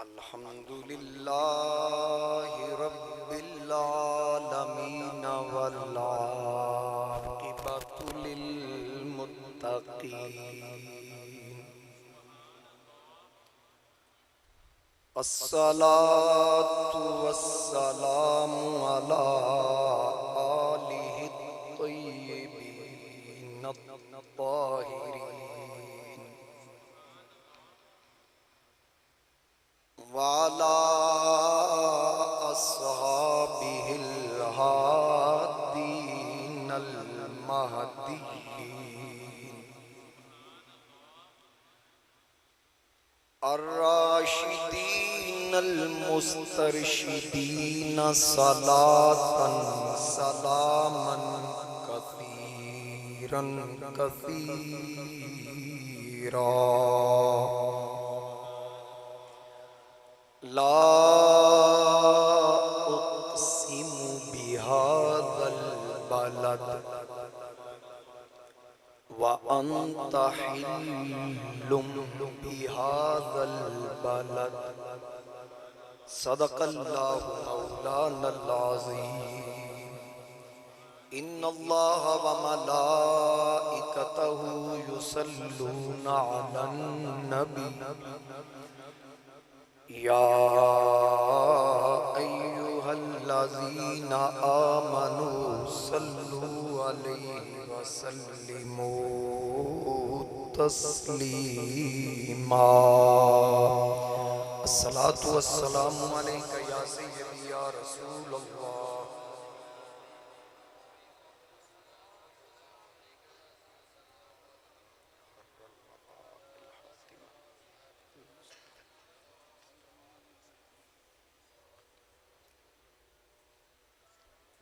अल्हम्दुलिल्लाहि रब्बिल आलमीन वल आक़िबतु लिल मुत्तक़ीन। अस्सलातु वस्सलामु अला आलिहि त्वय्यिबीन अत्ताहिरीन वाला अस्हाबिहिल हादीनल महदीयीन अर्राशिदीनल मुस्तरशिदीन सलातन सलामन कसीरन कसीरा ला उक़्सिमु बिहाज़ल बलद व अन्त हिल्लुम बिहाज़ल बलद सदक़ल्लाहु मौलानल अज़ीम। इन्नल्लाह व मलाइकतहु युसल्लूना अलन नबी या अय्युहल्लज़ीना आमनू सल्लु अलैहि वसल्लिमू तस्लीमा। अस्सलातु वस्सलामु अलैका या सय्यदी या रसूलल्लाह।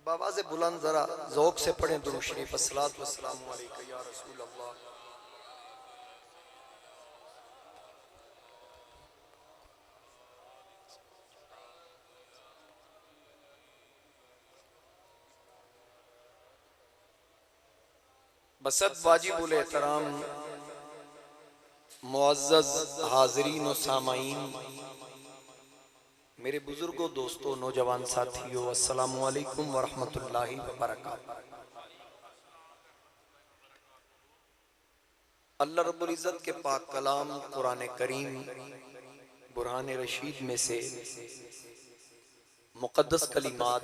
बाबा से बुलंद जरा ज़ौक़ से पढ़ें दुरूद शरीफ। अस्सलातु वस्सलामु अलैका या रसूल अल्लाह। बसत वाजिबुल एहतराम मुअज़्ज़ज़ हाज़रीन व सामाईन, मेरे बुजुर्गों, दोस्तों, नौजवान साथियों, अस्सलामु अलैकुम व रहमतुल्लाहि व बरकातुहू। अल्लाह रब्बुल इज़्ज़त के पाक कलाम कुरान करीम बुरहान रशीद में से मुक़द्दस कलिमात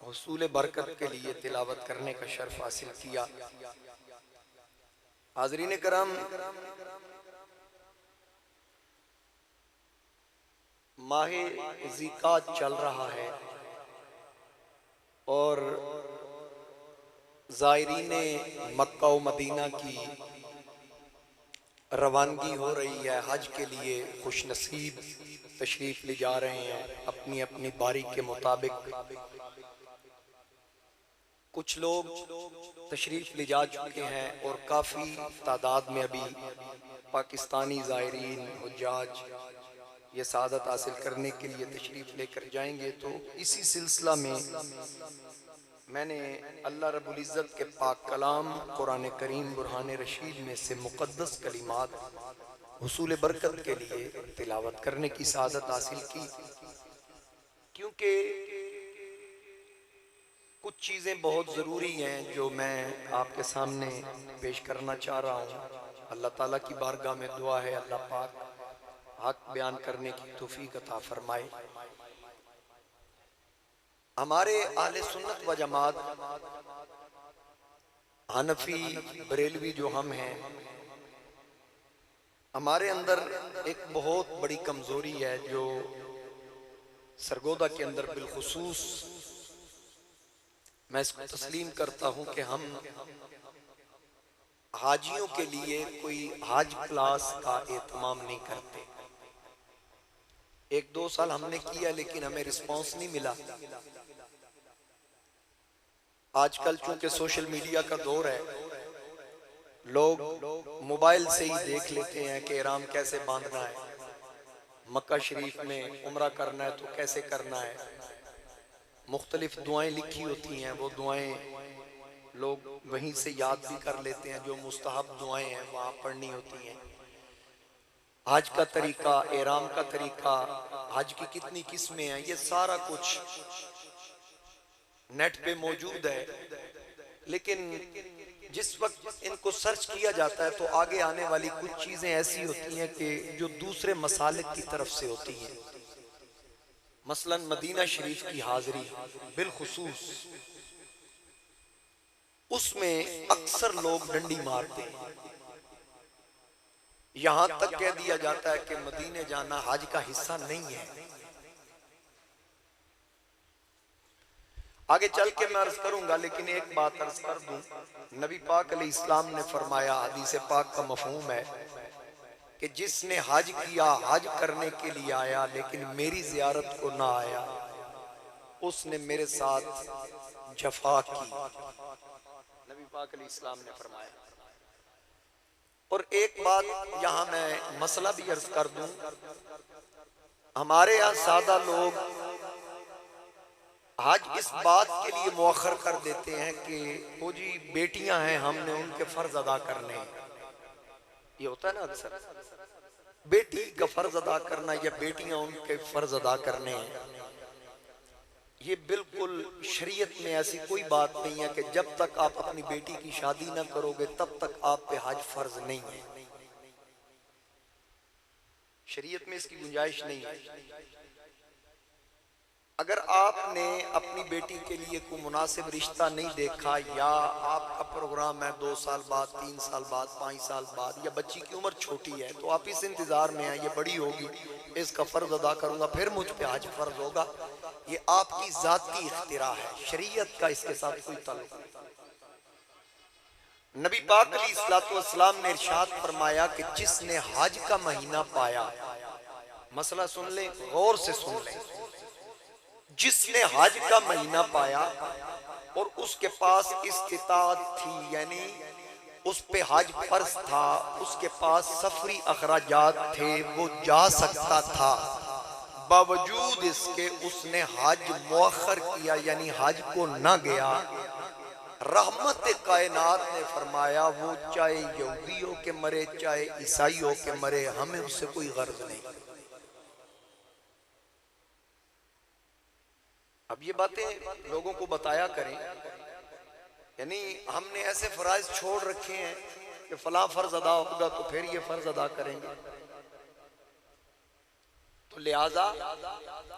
हुसूल बरकत के लिए तिलावत करने का शर्फ हासिल किया। हाज़रीन करम, माहे ज़िकात चल रहा है और ज़ायरीने मक्का व मदीना की रवानगी हो रही है। हज के लिए खुश नसीब तशरीफ ले जा रहे हैं अपनी अपनी बारी के मुताबिक। कुछ लोग तशरीफ ले जा चुके हैं और काफ़ी तादाद में अभी पाकिस्तानी ज़ायरीन हुज्जाज ये सादत हासिल करने के लिए तशरीफ लेकर जाएंगे। तो इसी सिलसिला में मैंने अल्लाह रब्बुल इज़्ज़त के पाक कलाम कुरान करीम बुरहान रशीद में से मुक़द्दस कलिमात हुसूल बरकत के लिए तिलावत करने की सादत हासिल की, क्योंकि कुछ चीज़ें बहुत ज़रूरी हैं जो मैं आपके सामने पेश करना चाह रहा हूँ। अल्लाह ताला की बारगाह में दुआ है अल्लाह पाक हक बयान करने की तौफीक अता फरमाए। हमारे आले सुन्नत व जमात हनफी बरेलवी जो हम हैं, हमारे अंदर एक बहुत बड़ी कमजोरी है जो सरगोदा के अंदर बिलखुसूस मैं इसको तस्लीम करता हूं कि हम हाजियों के लिए कोई हाज क्लास का एहतमाम नहीं करते। एक दो साल हमने किया लेकिन हमें रिस्पांस नहीं मिला। आजकल चूंकि सोशल मीडिया का दौर है, लोग मोबाइल से ही देख लेते हैं कि ihram कैसे बांधना है, मक्का शरीफ में उम्रा करना है तो कैसे करना है। मुख्तलिफ दुआएं लिखी होती हैं, वो दुआएं लोग वहीं से याद भी कर लेते हैं। जो मुस्तहब दुआएं हैं वहाँ पढ़नी होती हैं। हज का तरीका, एहराम का तरीका, हज की कितनी किस्में हैं, ये सारा कुछ नेट पे मौजूद है। लेकिन जिस वक्त इनको सर्च किया जाता है तो आगे आने वाली कुछ चीजें ऐसी होती हैं कि जो दूसरे मसालिक की तरफ से होती हैं। मसलन मदीना शरीफ की हाजिरी बिलखुसूस, उसमें अक्सर लोग डंडी मारते हैं। यहां तक कह दिया जाता है कि मदीने जाना हज का हिस्सा नहीं है। आगे चल के मैं अर्ज करूंगा, लेकिन एक बात अर्ज कर दूं, नबी पाक अलैहिस्सलाम ने फरमाया, हदीस पाक का मफहूम है कि जिसने हज किया, हज करने के लिए आया लेकिन मेरी जियारत को ना आया, उसने मेरे साथ जफा की, नबी पाक अलैहिस्सलाम ने फरमाया। और एक बात यहां मैं मसला भी अर्ज कर दूं, हमारे यहां सादा लोग आज इस बात के लिए मुअख्खर कर देते हैं कि वो जी बेटियां हैं, हमने उनके फर्ज अदा करने हैं। ये होता है ना अक्सर, बेटी का फर्ज अदा करना या बेटियां उनके फर्ज अदा करने हैं। ये बिल्कुल शरीयत में ऐसी कोई बात नहीं है कि जब तक आप अपनी बेटी की शादी ना करोगे तब तक आप पे हज फर्ज नहीं है। शरीयत में इसकी गुंजाइश नहीं है। अगर आपने अपनी बेटी के लिए कोई मुनासिब रिश्ता नहीं देखा, या आपका प्रोग्राम है 2 साल बाद, 3 साल बाद, 5 साल बाद, या बच्ची की उम्र छोटी है तो आप इस इंतजार में हैं ये बड़ी होगी, इसका फर्ज अदा करूंगा फिर मुझ पे हज फर्ज होगा, ये आपकी जाती इख्तिरा है, शरीयत का इसके साथ कोई ताल्लुक नहीं। नबी पाक अलैहिस्सलाम ने इरशाद फरमाया कि जिसने हज का महीना पाया, मसला सुन ले, गौर से सुन ले, जिसने हज का महीना पाया और उसके पास इस्तिताअत थी, यानी उस पे हज फर्ज था, उसके पास सफरी अखराजात थे, वो जा सकता था, बावजूद इसके उसने हज मुअख्खर किया, यानी हज को ना गया, रहमत कायनात ने फरमाया वो चाहे यहूदी हो के मरे, चाहे ईसाई हो के मरे, हमें उससे कोई गर्ज नहीं। अब ये बातें लोगों को बताया करें, यानी हमने ऐसे फराइज छोड़ रखे हैं कि फला फर्ज अदा होगा तो फिर ये फर्ज अदा करेंगे। तो लिहाजा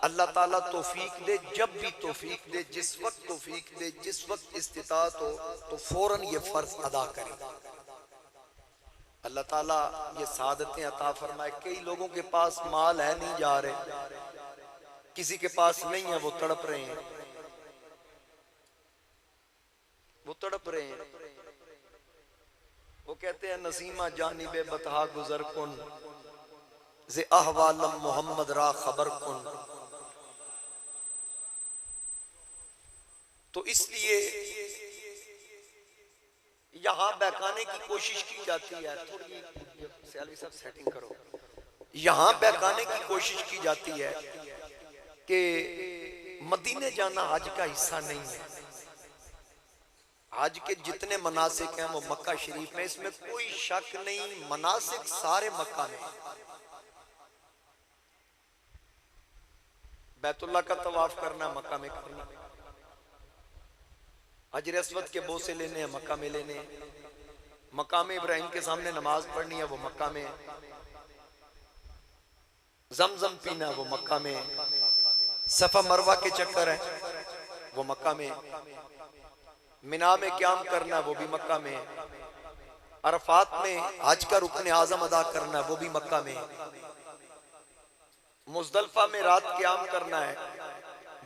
अल्लाह ताला तौफीक दे, जब भी तौफीक दे, जिस वक्त तौफीक दे, जिस वक्त इस्तिताअत हो तो फौरन ये फर्ज अदा करें। अल्लाह ताला ये सादतें अता फरमाए। कई लोगों के पास माल है, नहीं जा रहे, किसी के पास नहीं है, वो तड़प रहे हैं, वो तड़प रहे हैं। वो कहते हैं नसीमा जानिबे बतहा गुजर कुन जे अहवालम मोहम्मद रा खबर कुन। तो इसलिए यहां बहकाने की कोशिश की जाती है, थोड़ी सैलवी साहब सेटिंग करो, यहां बहकाने की कोशिश की जाती है कि मदीने जाना हज का हिस्सा नहीं है। हज के जितने मनासिक हैं वो मक्का शरीफ में, इसमें कोई शक नहीं, मनासिक सारे मक्का में। बैतुल्लाह का तवाफ करना मक्का में करना, हजर अस्वद के बोसे लेने हैं मक्का में लेने, मकाम इब्राहिम के सामने नमाज पढ़नी है वो मक्का में, जमजम पीना वो मक्का में, सफा मरवा के चक्कर है वो मक्का में, मिना में क्याम करना वो भी मक्का में, अरफात में हज का रुकन आजम अदा करना वो भी मक्का में, मुजदलफा में रात क्याम करना है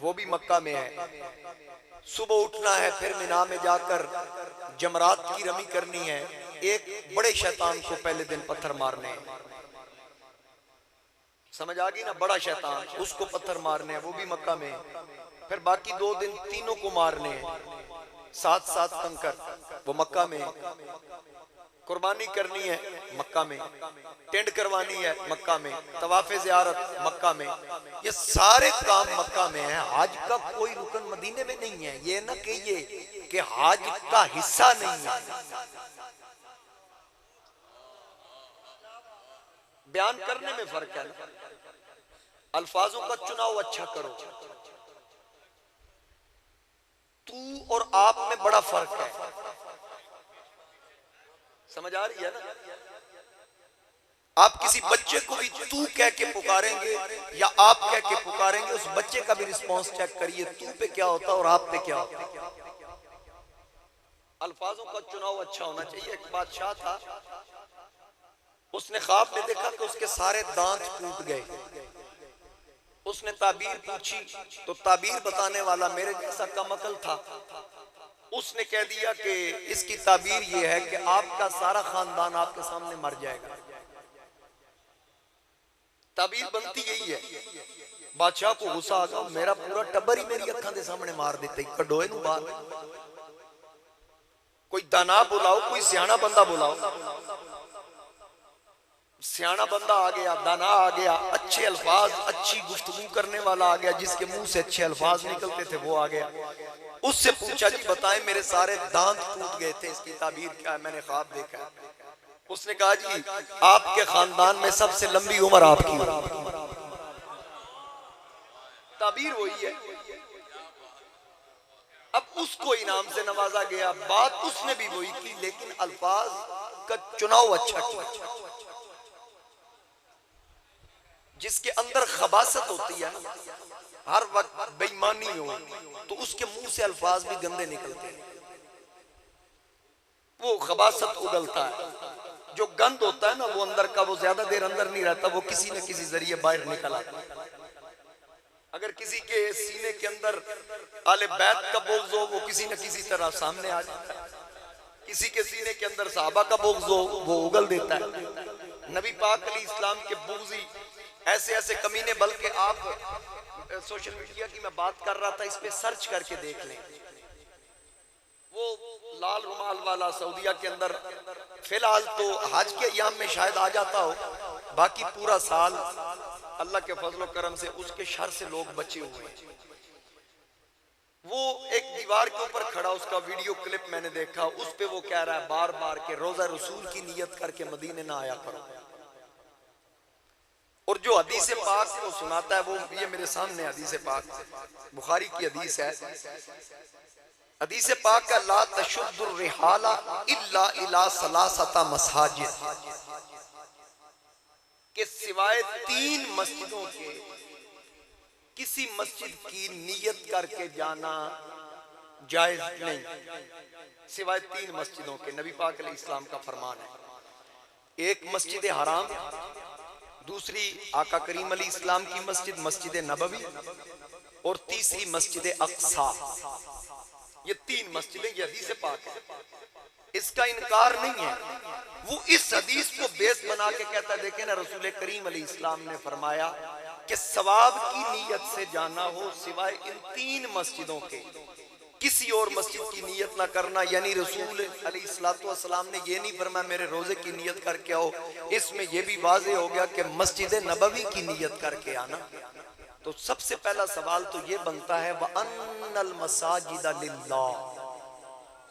वो भी मक्का में है, सुबह उठना है फिर मिना में जाकर जमरात की रमी करनी है, एक बड़े शैतान को पहले दिन पत्थर मारने हैं, समझ आ गई ना, बड़ा शैतान उसको पत्थर मारने हैं वो भी मक्का में, फिर बाकी 2 दिन तीनों को मारने हैं, 7 कंकर वो मक्का में, कुर्बानी करनी है मक्का में, टेंट करवानी है मक्का में, तवाफ़े ज़ियारत मक्का में, ये सारे काम मक्का में है। हज का कोई रुकन मदीने में नहीं है। ये ना कहिए कि हज का हिस्सा नहीं है। बयान करने में फर्क है ना, अल्फाजों का चुनाव अच्छा करो। तू और आप में बड़ा फर्क है, समझ आ रही है ना? आप किसी बच्चे को भी तू कह के पुकारेंगे या आप कह के पुकारेंगे, उस बच्चे का भी रिस्पांस चेक करिए, तू पे क्या होता है और आप पे क्या होता है। अल्फाजों का चुनाव अच्छा होना चाहिए। एक बादशाह था, उसने ख्वाब में देखा कि उसके सारे दांत टूट गए। उसने ताबीर पूछी तो ताबीर बताने वाला मेरे जैसा कमअकल था। उसने कह दिया कि इसकी ताबीर यह है कि आपका सारा खानदान आपके सामने मर जाएगा। ताबीर बनती यही है। बादशाह को गुस्सा आ गया, मेरा पूरा टब्बर ही मेरी अखां के सामने मार देते, कढोए नूं बाहर। कोई दाना बुलाओ, कोई सियाना बंदा बुलाओ। सियाना बंदा आ गया, दाना आ गया, अच्छे अल्फाज, अच्छी गुफ्तगू करने वाला आ गया, जिसके मुंह से अच्छे अल्फाज निकलते थे वो आ गया। उससे पूछा, जी बताएं मेरे सारे दांत टूट गए थे, इसकी ताबीर क्या है, मैंने ख्वाब देखा है। उसने कहा, जी आपके खानदान में सबसे लंबी उम्र आपकी। ताबीर वही है। अब उसको इनाम से नवाजा गया, बात उसने भी वही की, लेकिन अल्फाज का चुनाव अच्छा किया। जिसके अंदर खबासत होती है ना, हर वक्त बेईमानी हो, तो उसके मुंह से अल्फाज भी गंदे निकलते हैं, वो खबासत उगलता है। जो गंद होता है ना वो अंदर का, वो ज्यादा देर अंदर नहीं रहता, वो किसी न किसी जरिए बाहर निकल आता है। अगर किसी के सीने के अंदर आले बैत का बोझ हो, वो किसी न किसी तरह सामने आ जाता है। किसी के सीने के अंदर साहबा का बोझ हो, वो उगल देता है। नबी पाक अलैहिस्सलाम के बुग़्ज़ी ऐसे ऐसे कमीने, बल्कि आप सोशल मीडिया की मैं बात कर रहा था, इस पे सर्च करके देख लें। वो लाल रुमाल वाला सऊदीया के अंदर, फिलहाल तो हज के अय्याम में शायद आ जाता हो, बाकी पूरा साल अल्लाह के फजल करम से उसके शर से लोग बचे हुए हैं। वो एक दीवार के ऊपर खड़ा, उसका वीडियो क्लिप मैंने देखा, उस पे वो कह रहा है बार बार के रोजा रसूल की नियत करके मदीने ना आया करो। और जो हदीस पाक को सुनाता है वो ये मेरे सामने हदीस पाक, बुखारी की हदीस है। हदीस पाक का ला तशुद्दुर रिहाला इल्ला इला सलासता मसाजिद, के सिवाय 3 मस्जिदों के किसी मस्जिद की नियत करके जाना जायज नहीं, सिवाय 3 मस्जिदों के। नबी पाक अलैहिस्सलाम का फरमान है। एक मस्जिद हराम, दूसरी आका करीम अलैहिस्सलाम की मस्जिद मस्जिद नबवी, और तीसरी मस्जिद अक्सा। ये 3 मस्जिदें, ये हदीस पाक है, इसका इनकार नहीं है। वो इस हदीस को बेस बना के कहता है, देखें ना रसूल करीम अलैहिस्सलाम ने फरमाया कि सवाब की नीयत से जाना हो सिवाय इन 3 मस्जिदों के, किसी और मस्जिद की नियत ना करना। यानी रसूल अलैहिस्सलातु वस्सलाम ने ये नहीं फरमाया मेरे रोजे की नियत करके आओ, इसमें यह भी वाज़ेह हो गया कि मस्जिद नबवी की नियत करके आना। तो सबसे पहला सवाल तो ये बनता है व अन्नल मसाजिद लिल्लाह,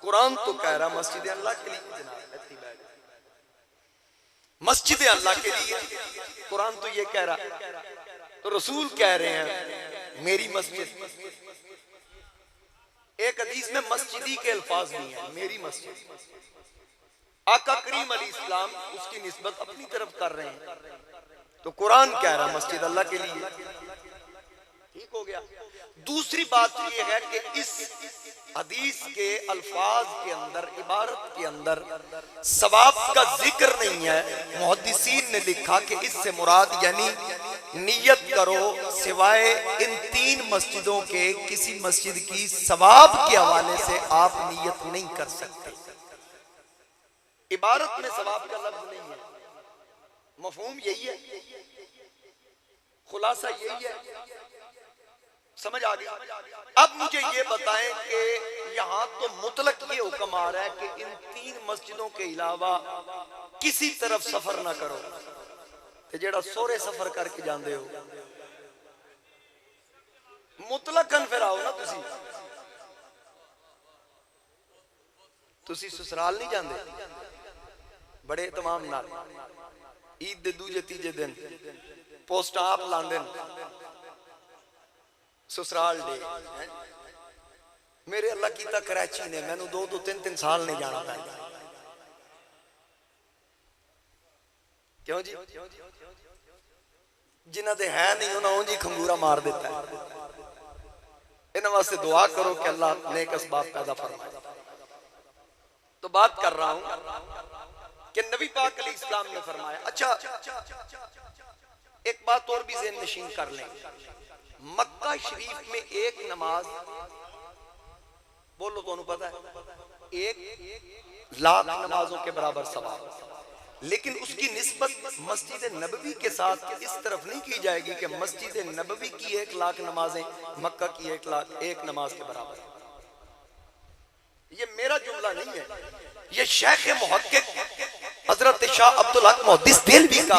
कुरान तो कह रहा मस्जिद अल्लाह के लिए, जनाब मस्जिद अल्लाह के लिए, कुरान तो ये कह रहा, तो रसूल कह रहे हैं मेरी मस्जिद। एक हदीस में मस्जिदी के अल्फाज नहीं है, मेरी मस्जिद। आका करीम अलैहिस्सलाम उसकी निस्बत अपनी तरफ कर रहे हैं, तो कुरान कह रहा मस्जिद अल्लाह के लिए, ठीक हो गया। दूसरी बात यह है कि इस हदीस के अल्फाज के अंदर, इबारत के अंदर सवाब का जिक्र नहीं है। मुहद्दिसीन ने लिखा कि इससे मुराद यानी नियत करो सिवाय इन 3 मस्जिदों के किसी मस्जिद की सवाब के हवाले से आप नियत नहीं कर सकते। इबारत में सवाब का लफ्ज नहीं है, मफहूम यही है, खुलासा यही है, समझ आ गया। अब मुझे ये बताएं कि यहाँ तो मुतलक ये हुक्म आ रहा है कि इन 3 मस्जिदों के अलावा किसी तरफ सफर ना करो, ते जेड़ा सोरे सफर करके जाते हो मुतलकन फिर आओ ना, तुसी ससुराल नहीं जाते बड़े तमाम नाल, ईद दे दूजे तीजे दिन पोस्ट आप लांदे ससुराल डे। मेरे अल्लाह कीता कराची ने मैनू 2-3 साल नहीं जाना पैंदा। क्यों जी? जिन्हां दे है नहीं उन्हां उंज ही खंगूरा मार देता है। इन्हां वास्ते दुआ करो कि अल्लाह नेक असबाब पैदा फरमाए। तो बात कर रहा हूं कि नबी पाक अलैहिस्सलाम ने फरमाया। अच्छा, एक बात और भी ज़हन नशीन कर लें। मक्का शरीफ में एक नमाज बोलो तो पता है 1 लाख नमाजों के बराबर सवाब, लेकिन उसकी निस्बत मस्जिद नबवी के साथ इस तरफ नहीं की जाएगी कि मस्जिद नबवी की 1 लाख नमाजें मक्का की 1 नमाज के बराबर। ये मेरा जुमला नहीं है, ये शेख मुहक्किक हजरत शाह अब्दुल हक मुहद्दिस देलवी का।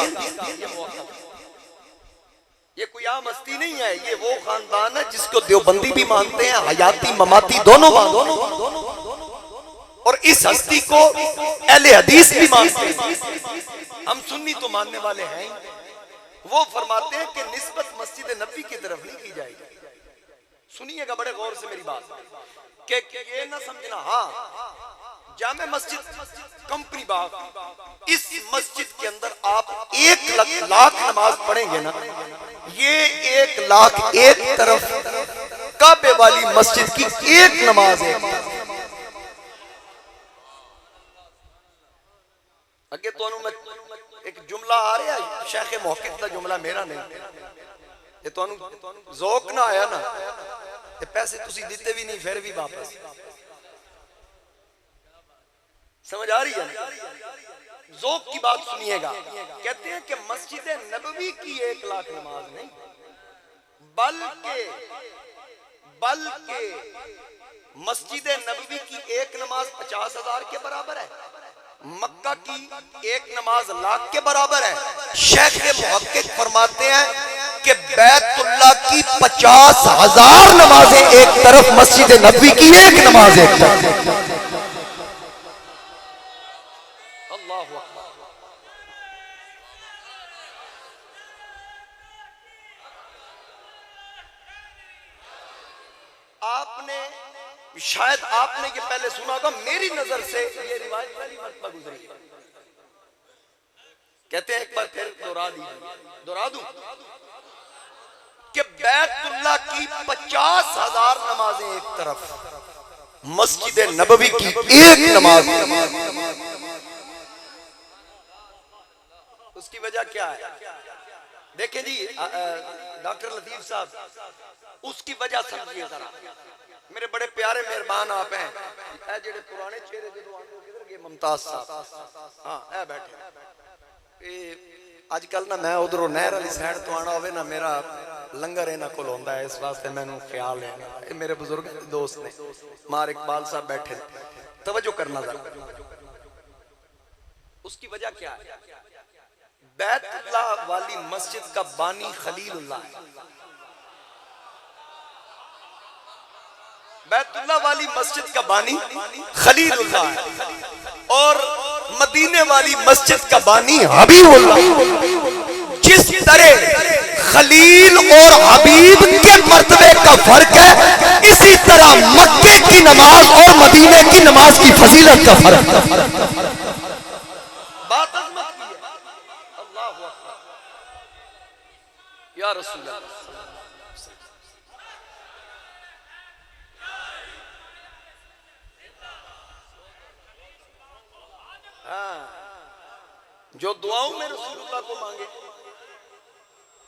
ये कोई आम हस्ती नहीं है, ये वो खानदान है जिसको देवबंदी भी मानते हैं, हयाती ममाती दोनों। और इस हस्ती को अहले हदीस भी मानते हैं। हम सुन्नी तो मानने वाले हैं। वो फरमाते हैं कि निस्बत मस्जिद नबी की तरफ नहीं की जाएगी। सुनिएगा बड़े गौर से मेरी बात, कि ये ना समझना हाँ जामे मस्जिद कंपनी बाग, इस मस्जिद के अंदर आप 1 लाख नमाज पढ़ेंगे ना, ये 1 लाख एक तरफ काबे वाली मस्जिद की 1 नमाज है। अगे तो मैं एक जुमला आ रहा है शेख मुहक्किक का जुमला, मेरा नहीं। ये तो ज़ौक ना आया ना, ये पैसे तुसी दिते भी नहीं फिर भी वापस। समझ आ रही है? ज़ौक की बात सुनिएगा। कहते हैं कि मस्जिद नबवी की 1 लाख नमाज नहीं, बल्कि मस्जिद नबवी की 1 नमाज 50,000 के बराबर है, मक्का की 1 नमाज लाख के बराबर है। शेख मुहक्किक फरमाते हैं कि बैतुल्लाह की 50,000 नमाजें एक तरफ, मस्जिद नबवी की 1 नमाज एक तरफ। अल्लाहु अकबर। आपने शायद आपने ये पहले सुना होगा, मेरी नजर से ये रिवायत पहली मर्तबा गुजरी। कहते हैं एक बार फिर दोहरा दूं कि बैतुल्लाह की 50,000 नमाजें एक तरफ, मस्जिद नबवी की 1 नमाज। उसकी वजह क्या है? देखें जी डॉक्टर लतीफ साहब, उसकी वजह समझिए जरा। मेरे बड़े प्यारे मेहरबान आप हैं, जेड़े पुराने चेहरे जो किधर गए, मुमताज साहब, हाँ ए बैठे। अजकल ना मैं उधरों नहर वाली साइड तो आना होवे ना, मेरा लंगर इन्हां कोल होंदा है, इस वास्ते मैनू ख्याल है। ये मेरे बुजुर्ग दोस्त ने, मार इकबाल साहब बैठे, तवज्जो करना जरा। उसकी वजह क्या है? बैतुल्लाह वाली मस्जिद का बानी खलीलुल्लाह है। बैतुल्लाह वाली मस्जिद का बानी खलीलुल्लाह है, और मदीने वाली मस्जिद का बानी हबीबुल्लाह। जिस तरह खलील और हबीब के मर्तबे का फर्क है, इसी तरह मक्के की नमाज और मदीने की नमाज की फजीलत का फर्क है। बात अज़मत की है। अल्लाहु अकबर या रसूल अल्लाह। जो दुआओं में रसूलुल्लाह को मांगे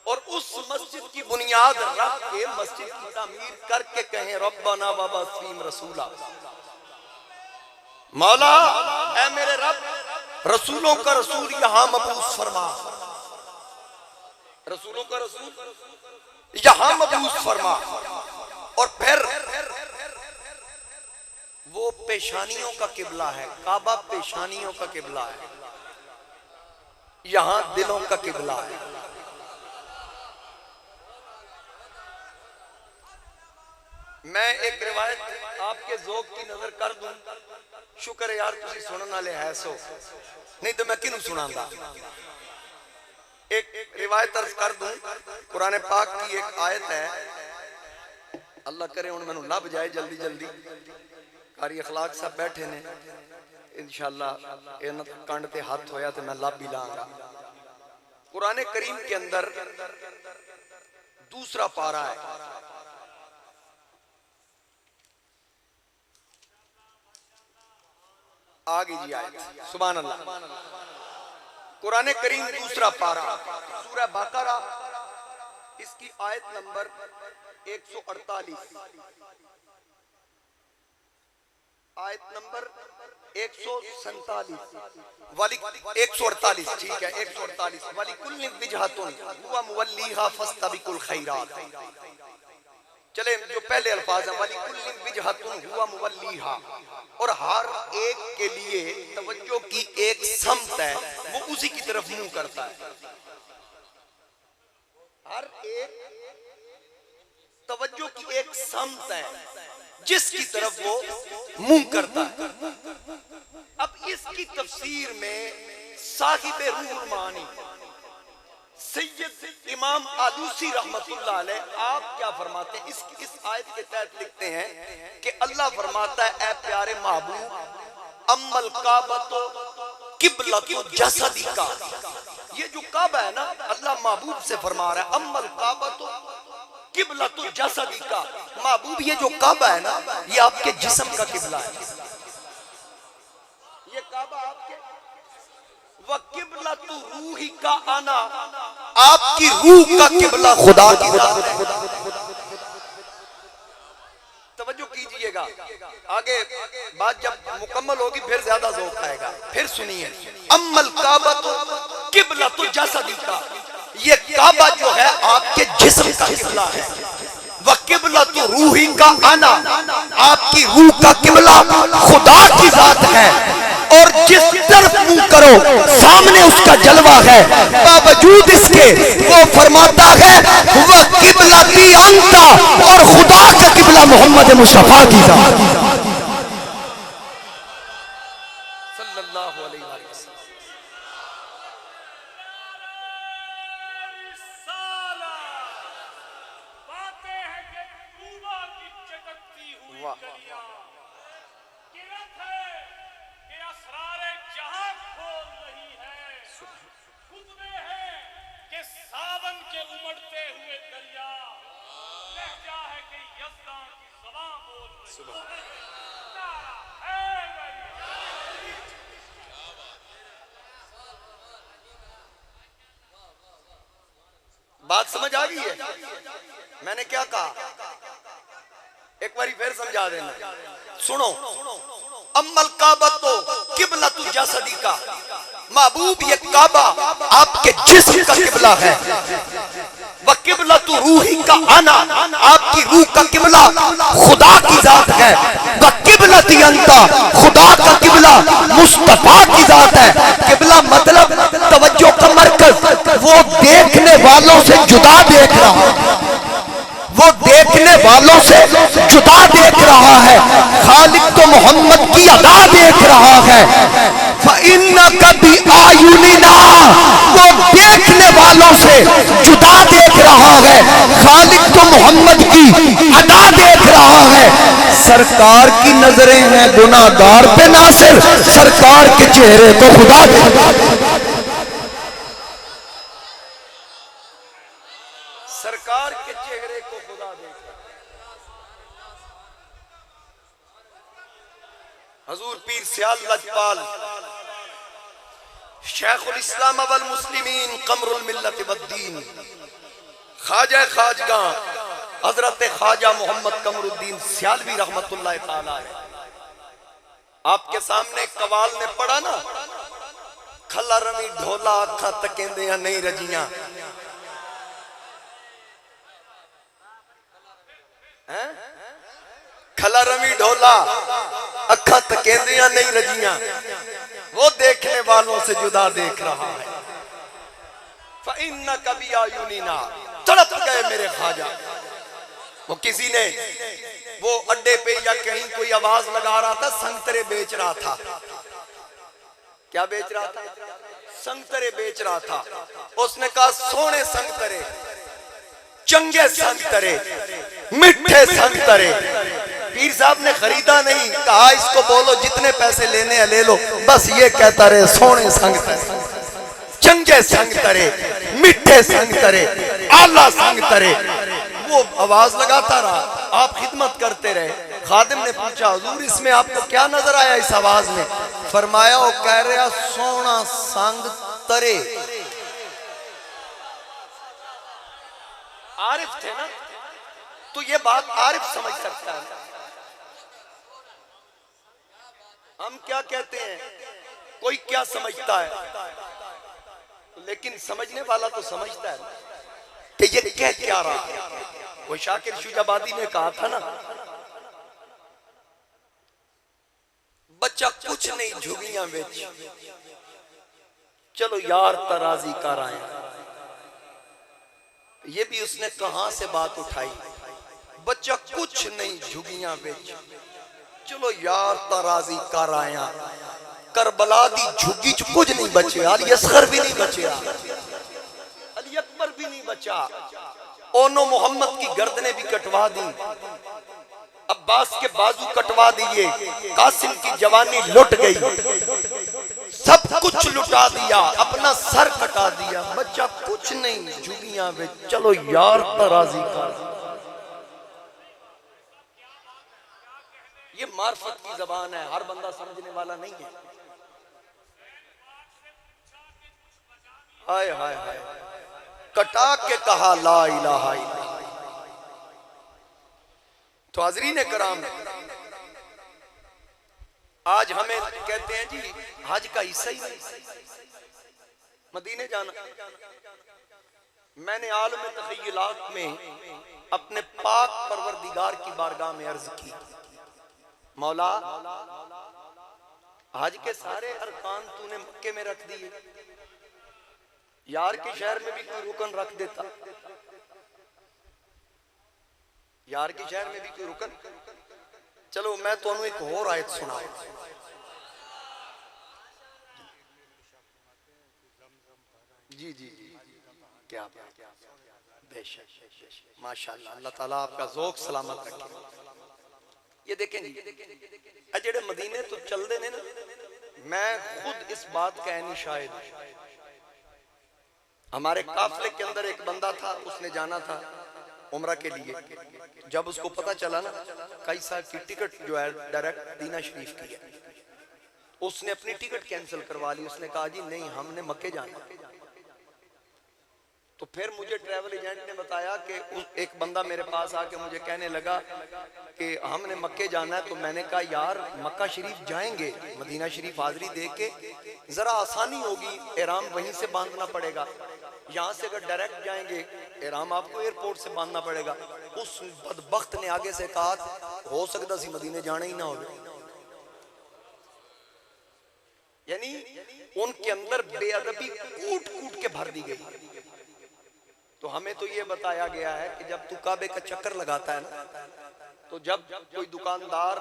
और उस मस्जिद की बुनियाद रख के मस्जिद की तामीर करके कहें रब्बना व बसीम रसूला, मौला ऐ मेरे रब, रसूलों का रसूल यहां मबूस फरमा, रसूलों का रसूल यहां मबूस फरमा। और फिर वो पेशानियों का किबला है, काबा पेशानियों का किबला है, यहां दिलों का किबला है। मैं एक रिवायत आपके ज़ौक़ की नजर कर दूं। शुक्र है यार तुसी सुनने वाले है, सो नहीं तो मैं किनू सुनांदा। एक रिवायत अर्ज कर दूं, कुरान पाक की एक आयत है, अल्लाह करे हुण मैनू लभ जाए जल्दी जल्दी। कारी अखलाक सब बैठे ने, इंशाअल्लाह इन्हां दा कंड ते हाथ होया तो मैं लभ ही लांगा। कुरान करीम के अंदर दूसरा पारा है, आगे जी आयत, सुभान अल्लाह। कुरान करीम दूसरा पारा सूरह बकरा, इसकी आयत नंबर 148, आयत नंबर 147 वाली 148, ठीक है 148। वाली कुल्ली विजहतुन हुवा मुवल्लीहा फस्तबिकुल खैरात। चले जो पहले अल्फाज है, वाली कुल्ली विजहतुन हुवा मुवल्लीहा, और हर एक के लिए तवज्जो की एक समत है, वो उसी की तरफ मुंह करता है। हर एक तवज्जो की एक समत है जिसकी तरफ वो मुंह करता है। अब इसकी तफसीर में साहिबे रूहुल मानी सैयद इमाम आलूसी रहमतुल्लाह अलैह आप क्या फरमाते हैं? इस आयत के तहत लिखते हैं कि अल्लाह फरमाता है, ऐ प्यारे महबूब, अम्मल काबतो किबलतु जसदिका। ये जो काबा है ना, अल्लाह महबूब से फरमा रहा है, अम्मल काबतो किबलतु जसदिका। महबूब ये जो काबा है ना, ये आपके जिस्म का किबला है। ये काबा आपके व किबलतु रूही का आना, आपकी रूह का किबला खुदा की जात है। तवज्जो कीजिएगा, आगे बात जब मुकम्मल होगी फिर ज्यादा ज़ौक़ आएगा। फिर सुनिए, अम्मल काबतु किबलतु जसदिका, ये काबा जो है आपके जिस्म का किबला है। व किबलतु रूही का आना, आपकी रूह का किबला खुदा की जात है। और जिस तरफ मुंह करो सामने उसका जलवा है। बावजूद इसके वो फरमाता है, वह किबलती अंता, और खुदा का किबला मोहम्मद मुस्तफा की जात सल्लल्लाहु अलैहि वसल्लम। बात समझ आ गई है? मैंने क्या कहा एक बारी फिर समझा देना, सुनो। अम्मल काबतो किबलतु जसदिका, महबूब ये काबा आपके जिस्म का किबला है। व किबलतु रूही का आना, आपकी रूह का किबला खुदा की जात है। व किबलती अंता, खुदा का किबला मुस्तफा की जात है। किबला मतलब तवज्जो का मरकज, वो देखने वालों से जुदा देख रहा है, वो देखने वालों से जुदा देख रहा है। खालिक तो मोहम्मद की अदा देख रहा है। फइन्नका बिआयुनिना, वो देखने वालों से जुदा देख रहा है। खालिक तो मोहम्मद की अदा देख रहा है। सरकार की नजरें हैं गुनाहगार पे नासिर, सरकार के चेहरे को खुदा देख, सरकार के चेहरे को खुदा देख। हजूर पीर सियाल लजपाल शेखुल इस्लाम वल मुस्लिमीन कमरुल मिल्लत वद्दीन ख्वाजा खाजगा हजरत ख्वाजा मोहम्मद कमरुद्दीन सियालवी रहमतुल्लाह ताला आपके सामने कवाल ने पढ़ा ना, खला रवी ढोला अखा तकेंदियां नहीं रजियां। खला रवी ढोला अखा तकेंदियां नहीं रजियां, वो देखने वालों से जुदा देख रहा है। फइन्नका बिआयुनिना, तड़प गए मेरे ख्वाजा। वो किसी ने वो अड्डे पे या कहीं कोई आवाज लगा रहा था, संतरे बेच रहा था। क्या बेच रहा था? संगतरे बेच रहा था। उसने कहा सोने संगतरे, चंगे संगतरे, मिठे संगतरे। पीर साहब ने खरीदा नहीं, कहा इसको बोलो जितने पैसे लेने हैं ले लो, बस ये कहता रहे सोने संगतरे, चंगे संगतरे, मिठे संगतरे, आला संगतरे। वो आवाज लगाता रहा, आप खिदमत करते रहे। खादिम ने पूछा हुजूर इसमें आपको क्या नजर आया इस आवाज में? फरमाया वो कह रहा सोना संग तरे। आरिफ थे ना, तो ये बात आरिफ समझ सकता है। हम क्या कहते हैं, कोई क्या समझता है, लेकिन समझने वाला तो समझता है कि ये कह क्या रहा है। वो शाकिर शुजाबादी ने कहा था ना, बच्चा कुछ नहीं झुगियां बेच, चलो यार तराजी कर आए। ये भी उसने कहां से बात उठाई, बच्चा कुछ नहीं झुगियां बेच, चलो यार तराजी कर आया। करबला दी झुगी च कुछ नहीं बचे, अली असगर भी नहीं बचे, अली अकबर भी नहीं बचा। ओनो मोहम्मद की गर्दनें भी कटवा दी, अब्बास के बाजू कटवा दिए, कासिम की जवानी लुट गई, सब कुछ लुटा दिया, अपना सर कटा दिया। बच्चा कुछ नहीं झुगियां में, चलो यार तराजी कर। ये मार्फत की जबान है, हर बंदा समझने वाला नहीं है। हाय हाय हाय, कटा के कहा ला इलाहा इल्लल्लाह। तो हाज़रीन कराम, आज हमें कहते हैं जी हज का हिस्सा ही मदीने जाना। मैंने आलम तख़य्युलात में अपने पाक परवरदिगार की बारगाह में अर्ज की, मौला हज के सारे अरकान तूने मक्के में रख दिए, यार के शहर में भी कोई रुकन रख देता, यार के शहर में भी कोई रुकन। चलो मैं तो एक और आयत सुना। जी जी जी, क्या बेशक माशाअल्लाह, अल्लाह ताला आपका ज़ौक़ सलामत रखे। ये देखें जी, जेड़े मदीने तो चलते ने ना, मैं खुद इस बात का ऐनी शाहिद। हमारे काफले के अंदर एक बंदा था, उसने जाना था उम्रा के लिए। जब उसको पता चला ना कई साहब की टिकट जो है डायरेक्ट मदीना शरीफ की है, उसने अपनी टिकट कैंसिल करवा ली। उसने कहा जी नहीं, हमने मक्के जाना। तो फिर मुझे ट्रैवल एजेंट ने बताया कि एक बंदा मेरे पास आके मुझे कहने लगा कि हमने मक्के जाना है। तो मैंने कहा यार मक्का शरीफ जाएंगे, मदीना शरीफ हाजिरी दे के जरा आसानी होगी, एहराम वहीं से बांधना पड़ेगा। यहाँ से अगर डायरेक्ट जाएंगे एहराम आपको एयरपोर्ट से बांधना पड़ेगा। उस बदबख्त ने आगे से कहा हो सकता सी मदीने जाना ही ना हो। यानी उनके अंदर बेअदबी कूट कूट के भर दी गई। तो हमें तो ये बताया गया है कि जब तू काबे का चक्कर लगाता है ना, तो जब कोई दुकानदार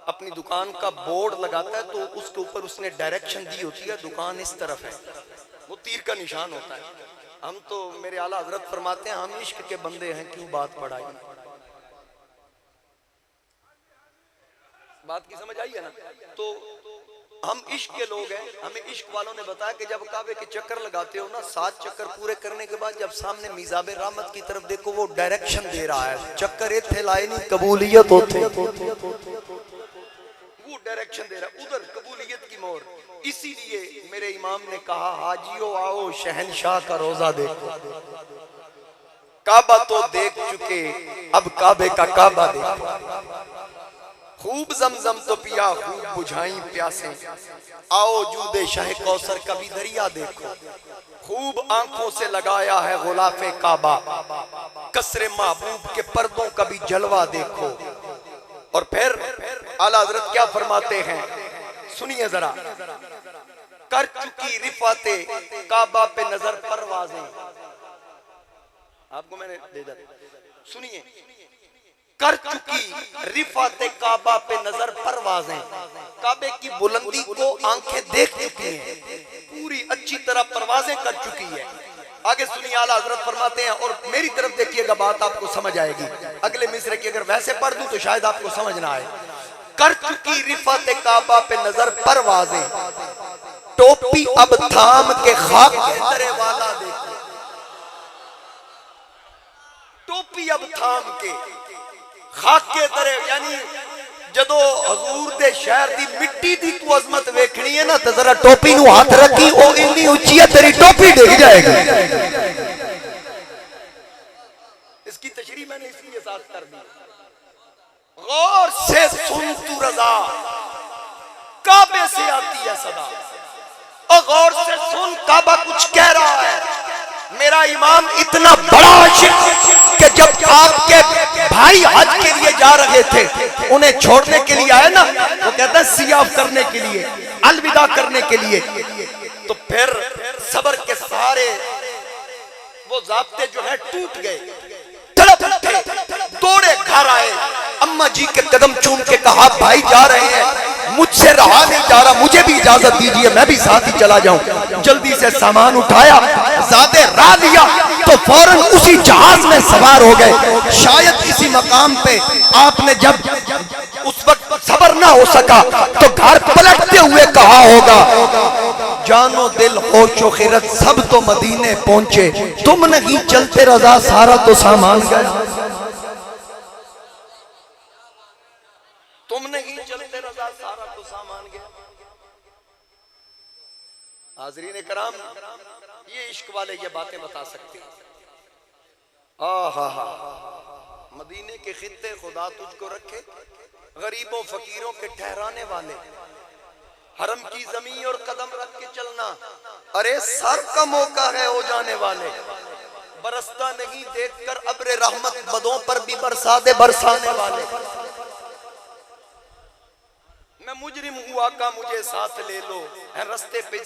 अपनी दुकान का बोर्ड लगाता है तो उसके ऊपर उसने डायरेक्शन दी होती है, दुकान इस तरफ है, वो तीर का निशान होता है। हम तो मेरे आला हजरत फरमाते हैं हम इश्क के बंदे हैं, क्यों बात पढ़ाई। बात की समझ आई है ना? तो हम इश्क के लोग हैं। हमें इश्क वालों ने बताया कि जब काबे के चक्कर लगाते हो ना, 7 चक्कर पूरे करने के बाद जब सामने मिजाबे रहमत की तरफ देखो, वो डायरेक्शन दे रहा है। चक्कर एक थे लाए नहीं, कबूलियत होते, वो डायरेक्शन दे रहा है, उधर कबूलियत की मोहर। इसीलिए मेरे इमाम ने कहा हाजियो आओ शहनशाह का रोजा देखो। काबा तो देख चुके, अब काबे का काबा देखो। खूब जमजम तो पिया, खूब बुझाई प्यासे, आओ जूदे शाह कौसर कभी दरिया देखो। खूब आंखों से लगाया है गुलाफे काबा, कसरे महबूब के पर्दों का भी जलवा देखो। और फिर आला हजरत क्या फरमाते हैं, सुनिए जरा। कर चुकी रिफाते काबा पे नजर परवाजें, आपको मैंने दे दिया, सुनिए। कर चुकी रिफात काबा पे नजर परवाजें, काबे की बुलंदी को आंखें देख चुकी हैं, पूरी अच्छी तरह परवाजें कर चुकी है। आगे सुनिए, आला हजरत फरमाते हैं, और मेरी तरफ देखिएगा, बात आपको समझ आएगी। अगले मिसरे की अगर वैसे पढ़ दूं तो शायद आपको समझ ना आए। कर चुकी रिफात काबा पे नजर परवाजें, टोपी अब थाम के खाक दरे वाला देखो, टोपी अब थाम के खाक के दरे, यानी जदो हजूर दे शहर दी मिट्टी दी तू अजमत वेखनी है ना, तो जरा टोपी नू हाथ रखी, ओ इतनी ऊंची है तेरी टोपी डिग जाएगी। इसकी तशरीह मैंने इसलिए साथ कर दी। गौर से सुन तू रजा, काबे से आती है सदा, और गौर से सुन, काबा कुछ कह रहा है। मेरा इमाम इतना बड़ा आशिक कि जब आपके भाई हज के लिए जा रहे थे, उन्हें छोड़ने के लिए आए ना, वो कहता है सियाफ करने के लिए, अलविदा करने के लिए, तो फिर सबर के सहारे वो ज़ाब्ते जो है टूट गए, तड़प उठे, दौड़े घर आए, अम्मा जी के कदम चूम के कहा भाई जा रहे हैं, मुझसे रहा नहीं जा रहा, मुझे भी इजाजत दीजिए, मैं भी साथ ही चला जाऊं। जल्दी से सामान उठाया, ज़ादे राह लिया, तो फौरन उसी जहाज में सवार हो गए। शायद इसी मकाम पे आपने जब उस वक्त सबर ना हो सका तो घर पलटते हुए कहा होगा, जानो दिल होशो खिरत सब तो मदीने पहुंचे, तुम नहीं चलते रजा सारा तो सामान गया, तुम नहीं चलते रजा सारा तो सामान गया। हाज़रीन कराम, ये इश्क वाले ये बातें बता सकते हैं। मदीने के खित्ते खुदा तुझको रखे, गरीबों फकीरों के ठहराने वाले, हरम की जमीन और कदम रख के चलना, अरे सर का मौका है हो जाने वाले, बरसता नहीं देखकर अब्रे रहमत, बदों पर भी बरसा दे बरसाने वाले। मैं मुजरिम हुआ का मुझे साथ ले लो, है रस्ते पे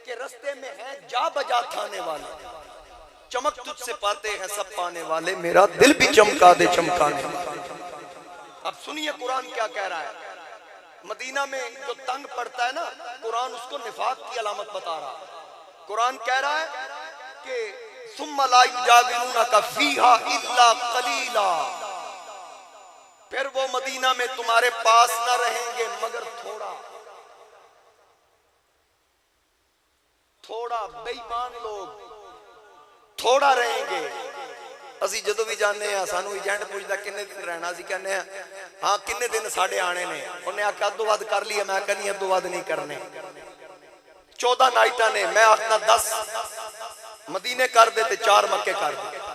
के रस्ते में है जा बजा थाने वाले, चमक तुझसे पाते हैं सब पाने वाले, मेरा दिल भी चमका दे चमकाने वाले। अब सुनिए कुरान क्या कह रहा है। मदीना में जो तंग पड़ता है ना, कुरान उसको निफाक की अलामत बता रहा। कुरान कह रहा है कि सुम्मा ला युजाविरूनका फीहा इल्ला कलीला, फिर वो मदीना में तुम्हारे पास न रहेंगे मगर थोड़ा थोड़ा, बेईमान लोग थोड़ा रहेंगे। असी जो भी जाने सानू एजेंट पूछता किन्ने दिन रहना, असी कहने हाँ किन्ने दिन साढ़े आने ने, उन्हें आख्या अद्धो वध कर लिया, मैं कहनी अद्धो वध नहीं करने, 14 नाइटा ने, मैं आखना 10 मदीने कर दे, 4 मक्के कर दे।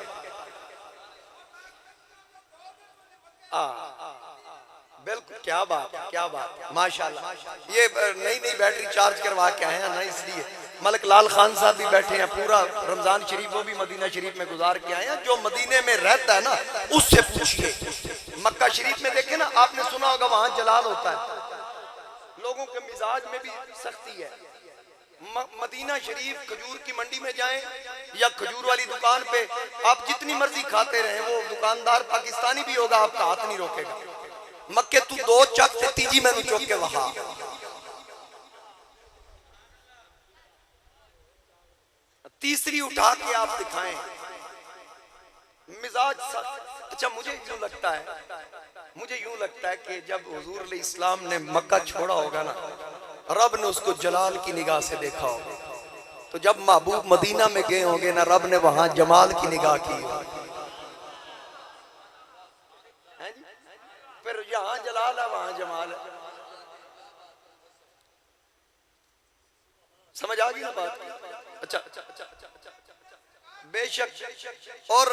बिल्कुल, क्या बात, क्या बात, माशाल्लाह। ये नई नई बैटरी चार्ज करवा के आए हैं ना, इसलिए मलक लाल खान साहब भी बैठे हैं, पूरा रमजान शरीफ वो भी मदीना शरीफ में गुजार के आए हैं। जो मदीने में रहता है ना उससे पूछिए। मक्का शरीफ में देखे ना, आपने सुना होगा वहां जलाल होता है, लोगों के मिजाज में भी सख्ती है। मदीना शरीफ खजूर की मंडी में जाएं या खजूर वाली दुकान पे आप जितनी मर्जी खाते रहें, वो दुकानदार पाकिस्तानी भी होगा, आपका हाथ नहीं रोकेगा। मक्के तू 2 चक ते तीजी मैनू चुक के वहा, तीसरी उठा के आप दिखाएं, मिजाज सख्त। अच्छा मुझे यूं लगता है कि जब हुजूर इस्लाम ने मक्का छोड़ा होगा ना, रब ने उसको जलाल की निगाह से देखा होगा, तो जब महबूब मदीना में गए होंगे ना, रब ने वहां जमाल की निगाह की होगी। फिर यहाँ जलाल है वहां जमाल है। समझ आ गई ना बात? अच्छा, बेशक। और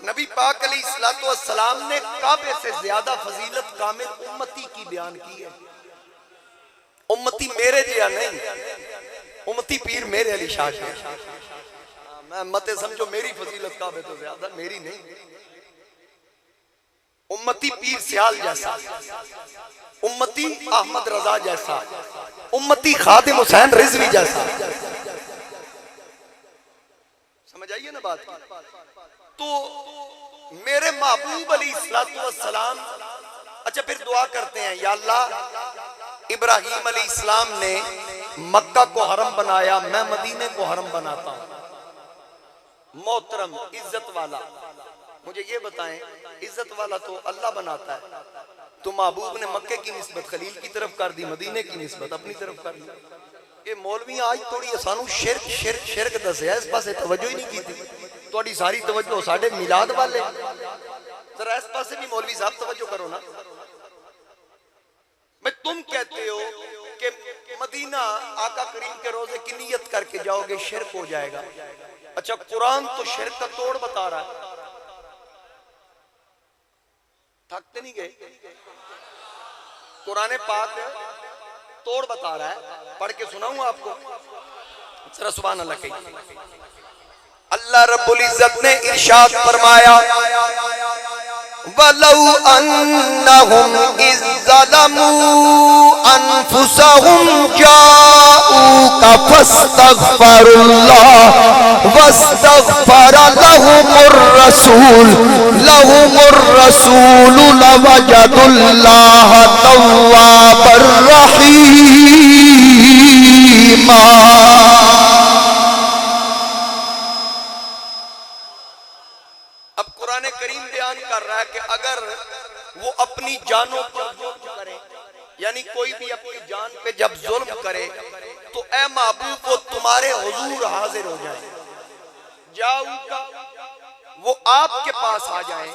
नबी पाक अलैहिस्सलातु वस्सलाम ने काबे से ज्यादा फजीलत कामिल उम्मती की बयान की है। उम्मती मेरे जिया नहीं, उम्मती पीर मेरे अली शाह है। मैं मते समझो मेरी फजीलत काबे तो ज्यादा, मेरी नहीं। उम्मती पीर सियाल जैसा, उम्मती अहमद रजा जैसा, उम्मती खादिम हुसैन रिजवी जैसा। समझ आइए ना बात की। तो मेरे महबूब अलैहिस्सलाम, अच्छा फिर दुआ करते हैं, या अल्लाह इब्राहीम अलैहिस्सलाम ने मक्का को हरम बनाया, मैं मदीने को हरम बनाता हूं। मोहतरम इज्जत वाला, मुझे ये बताएं, इज्जत वाला तो अल्लाह बनाता है, तो महबूब ने मक्के की निस्बत खलील की तरफ कर दी, मदीने की निस्बत अपनी तरफ कर दी। ये मौलवी आज थोड़ी सानू शिरक शिरक शिरक दसिया, इस पासे तवज्जो ही नहीं की थी। थोड़ी सारी तवज्जो साडे मिलाद वाले, जरा इस पासे भी मौलवी साहब तवज्जो करो ना। मैं तुम कहते हो कि मदीना आका करीम के रोजे की नियत करके जाओगे शिरक हो जाएगा। अच्छा कुरान तो शिरक का तोड़ बता रहा है, थकते नहीं गए? कुरान पाक तोड़ बता रहा है, पढ़ के सुनाऊं आपको, जरा सुभान अल्लाह कहिए। अल्लाह रब्बुल इज्जत ने इरशाद फरमाया, वलौ अन्नहुम इज़ ज़लमू अनफुसहुम जाऊका फस्तगफरुल्लाह वस्तगफर लहुमुर रसूल लवजदुल्लाह तव्वाबर रहीमा। अब कुरान करीम बयान कर रहा है कि अगर वो अपनी जानों पर जुल्म करे, यानी कोई भी अपनी जान पे जब जुल्म करे, तो ए महबूब वो तुम्हारे हुजूर हाजिर हो जाए, जाऊका वो आपके पास आ जाए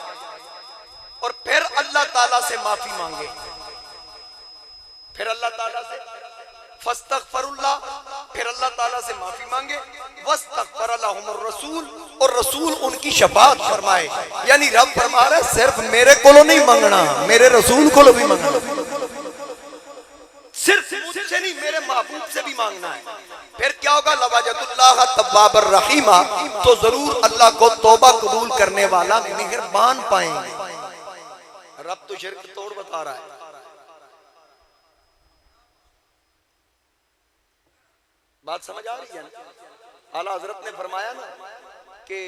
और फिर अल्लाह ताला से माफी मांगे, फिर अल्लाह ताला से फस्तगफरुल्लाह, फिर अल्लाह ताला से माफी मांगे, वस्तगफर लहुमुर रसूल, और रसूल उनकी शफाअत फरमाए। यानी रब फरमा रहा है सिर्फ मेरे को नहीं मांगना, मेरे रसूल को भी मांगना, सिर्फ मुझसे नहीं मेरे महबूब से भी मांगना है। फिर क्या होगा? लवजदुल्लाह तव्वाबर रहीमा, तो जरूर अल्लाह को तौबा कबूल करने वाला मेहरबान पाएंगे। रब तो शिरक तोड़ बता रहा है। बात समझ आ रही है ना? आला हजरत ने फरमाया ना कि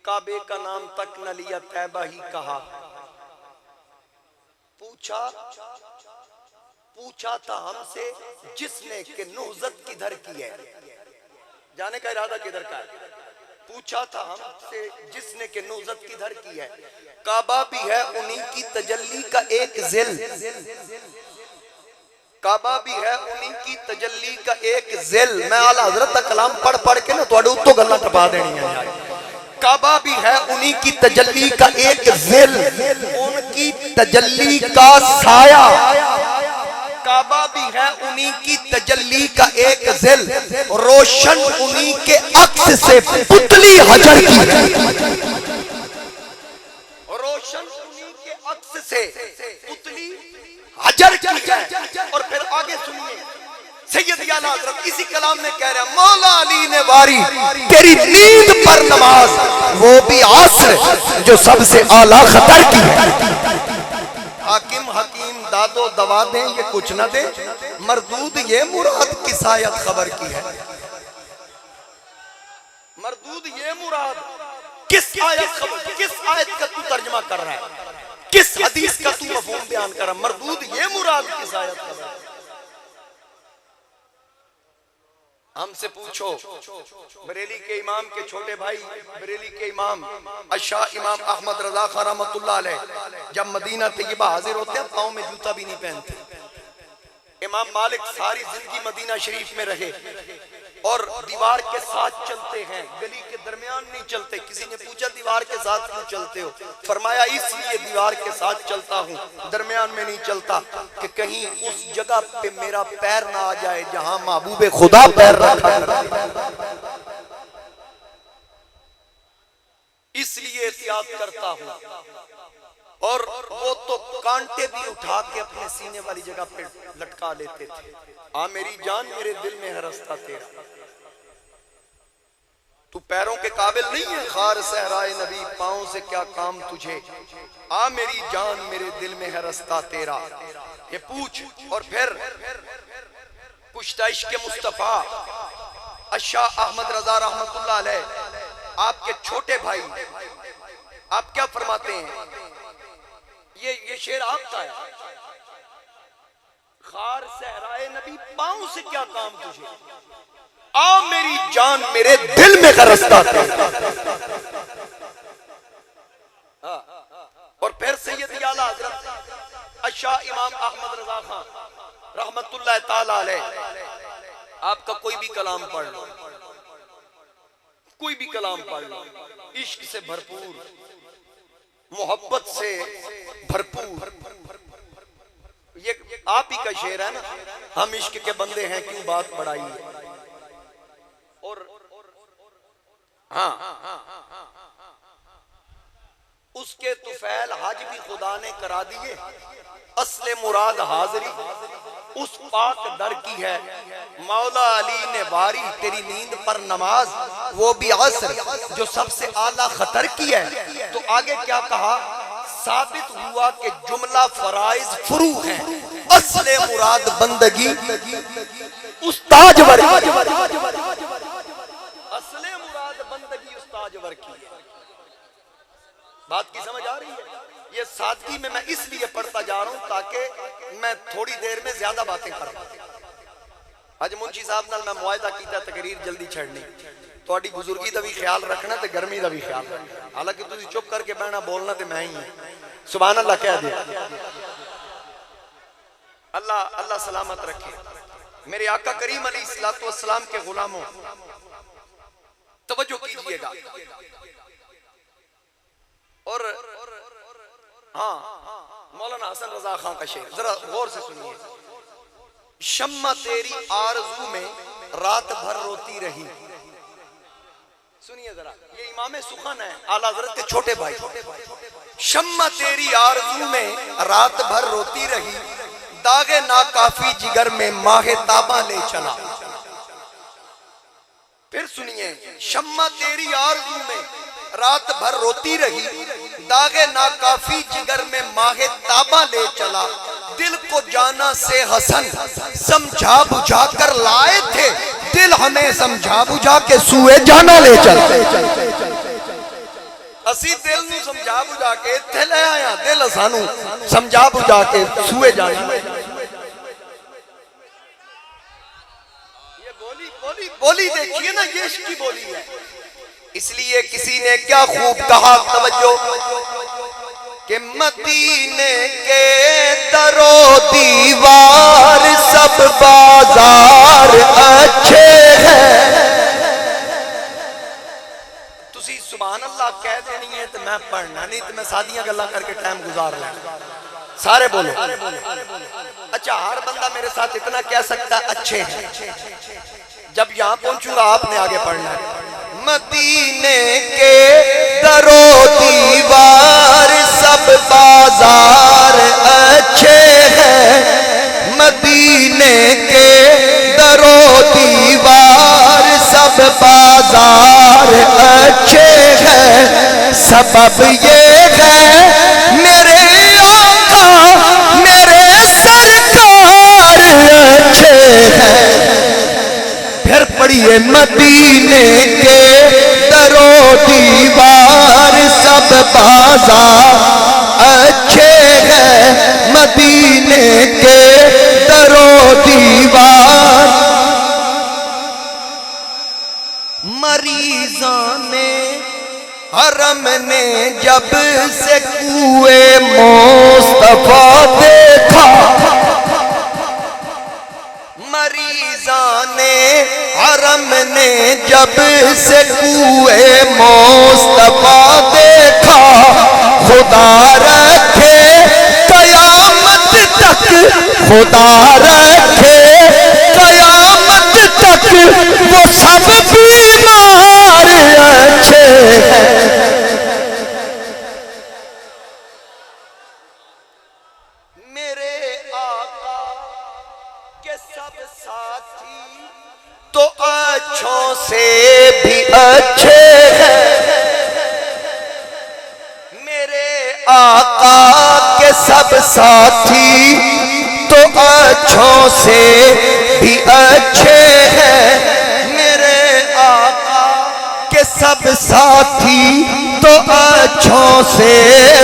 काबे का नाम तक न लिया तैबा ही कहा, पूछा था हमसे जिसने कि नुहजत किधर की है, जाने का इरादा किधर का है, पूछा था हमसे जिसने कि नुहजत किधर की है। काबा भी है उन्हीं की तजल्ली का एक जिल, काबा भी है उन्हीं की तजल्ली का एक जिल। मैं आला हजरत का कलाम पढ़ पढ़ के ना तुहाडे उत्तों गल्लां टपा देनियां यार। काबा भी है उन्हीं की तजल्ली का एक जिल, उनकी तजल्ली का साया, काबा भी है उन्हीं की तजल्ली का एक जिल, रोशन उन्हीं के अक्स से पुतली हजर की है, रोशन उन्हीं के अक्स से पुतली हजर की है। और फिर आगे सुनिए, सैयद आला हज़रत इसी कलाम में कह रहे हैं, मौला अली ने वारी तेरी नींद पर नमाज, वो भी आसर जो सबसे आला खतर की है। हाकिम हकीम दादो दवा दें ये कुछ न दे, मरदूद ये मुराद किस आयत खबर की है, मरदूद ये मुराद किस आयत खबर, किस आयत का तू तर्जमा कर रहा है, किस हदीस का तू मफहूम बयान कर रहा है, मरदूद ये मुराद किस आयत खबर। हमसे पूछो, बरेली के इमाम के छोटे भाई, बरेली के इमाम अशाह इमाम अहमद रजा खान रहमतुल्लाह अलैह जब मदीना तैयबा हाजिर होते हैं पाँव में जूता भी नहीं पहनते। इमाम मालिक सारी जिंदगी मदीना शरीफ में रहे और दीवार के साथ चलते हैं, गली के दरमियान नहीं चलते। किसी ने पूछा दीवार के साथ क्यों चलते हो, फरमाया इसलिए दीवार के साथ चलता हूँ, दरमियान में नहीं चलता कि कहीं उस जगह पे मेरा पैर ना आ जाए जहां महबूबे खुदा पैर रखा, इसलिए एहतियात करता हूँ। और वो तो कांटे भी उठा के अपने सीने वाली जगह पे लटका लेते थे। आ मेरी जान मेरे दिल में है रास्ता तेरा, तू पैरों के काबिल नहीं है खार सहराए नबी, पाँव से क्या काम तुझे, आ मेरी जान मेरे दिल में है रास्ता तेरा, ये पूछ। और फिर पुश्ता इश्क मुस्तफा अशाह अहमद रजा रहमतुल्लाह अलैह आपके छोटे भाई आप क्या फरमाते हैं? ये शेर आपका है। खार सहराए नबी पांव से क्या काम तुझे, आ मेरी जान मेरे दिल में गरजता था। और फिर सैयद आला हजरत अशा इमाम अहमद रजा खान रहमतुल्लाह ताला अलैह, आपका कोई भी कलाम पढ़ लो, कोई भी कलाम पढ़ लो, इश्क से भरपूर, मोहब्बत से भरपूर। ये आप ही का शेर है ना, हम इश्क के बंदे हैं क्यों बात बढ़ाई है। और हाँ, उसके तुफैल हज भी खुदा ने करा दिए, असले मुराद हाजिरी उस पाक दर की है। मौला अली ने वारी तेरी नींद पर नमाज, वो भी असर जो सबसे आला खतर की है। तो आगे क्या कहा, साबित हुआ कि जुमला फराइज फुरू है, असले मुराद बंदगी उस्ताज वर, असले मुराद बंदगी उस्ताज वर की है। बात की समझ आ रही है? ये सादगी में मैं इसलिए पढ़ता जा रहा हूं ताकि मैं थोड़ी देर में ज्यादा बातें करूं। आज मुंशी साहब नाल मैं मुआयदा कीता तकरीर जल्दी छड़नी, थोड़ी बुजुर्गी दा भी ख्याल रखना ते गर्मी दा भी ख्याल रखना। हालांकि तुसी चुप करके बहना बोलना ते मैं ही हूं, सुभान अल्लाह कह दे। अल्लाह अल्लाह सलामत रखे। मेरे आका करीम अलैहिस्सलातु वस्सलाम के गुलामों, तवज्जो कीजिएगा। और हाँ, मौलाना हसन रजा खान का शेर जरा गौर से सुनिए। शम्मा तेरी आरज़ू में रात भर रोती रही, सुनिए जरा, ये इमाम सुखन है, आला हज़रत के छोटे भाई। शम्मा तेरी आरज़ू में रात भर रोती रही, दागे नाकाफी जिगर में माहे ताबा ले चला। फिर सुनिए, शम्मा तेरी आरज़ू में रात भर रोती रही, दागे नाकाफी जिगर में माहे ताबा ले चला। दिल को जाना से हसन समझा बुझा कर लाए थे, दिल हमें समझा बुझा के सुए जाना ले चला। असी दिल नू समझा बुझा के इत्थे ले आया, दिल सानू समझा बुझा के सुए जाना। ये बोली देखिए ना, ये इश्क की बोली है। इसलिए किसी ने क्या खूब कहा, तवज्जो, कि मदीने के दरो दीवार सब बाजार अच्छे हैं। तुसी सुभान अल्लाह कह देनी है तो मैं पढ़ना नहीं, तो मैं सादियां गल्लां करके टाइम गुजार लेना। सारे बोलो। अच्छा, हर बंदा मेरे साथ इतना कह सकता अच्छे हैं। जब यहां पहुंचूंगा आपने आगे पढ़ना है। मदीने के दरो दीवार सब बाजार अच्छे हैं, मदीने के दरो दीवार सब बाजार अच्छे हैं। सबब ये है मेरे आका मेरे सरकार अच्छे हैं। फिर पढ़िए, मदीने के दरो दीवार सब बाजार अच्छे हैं, मदीने के दरो दीवार। मरीज़ां ने हरम ने जब से कुए मुस्तफा देखा, मरीज़ां ने हरम ने जब से कुए मुस्तफा देखा। खुदा रखे कयामत तक, खुदा रखे कयामत तक, वो सब बीमार अच्छे हैं। मेरे आका के सब साथी तो अच्छों से भी अच्छे हैं। मेरे आका के सब साथी तो अच्छों से भी अच्छे हैं। मेरे आका के सब साथी तो अच्छों से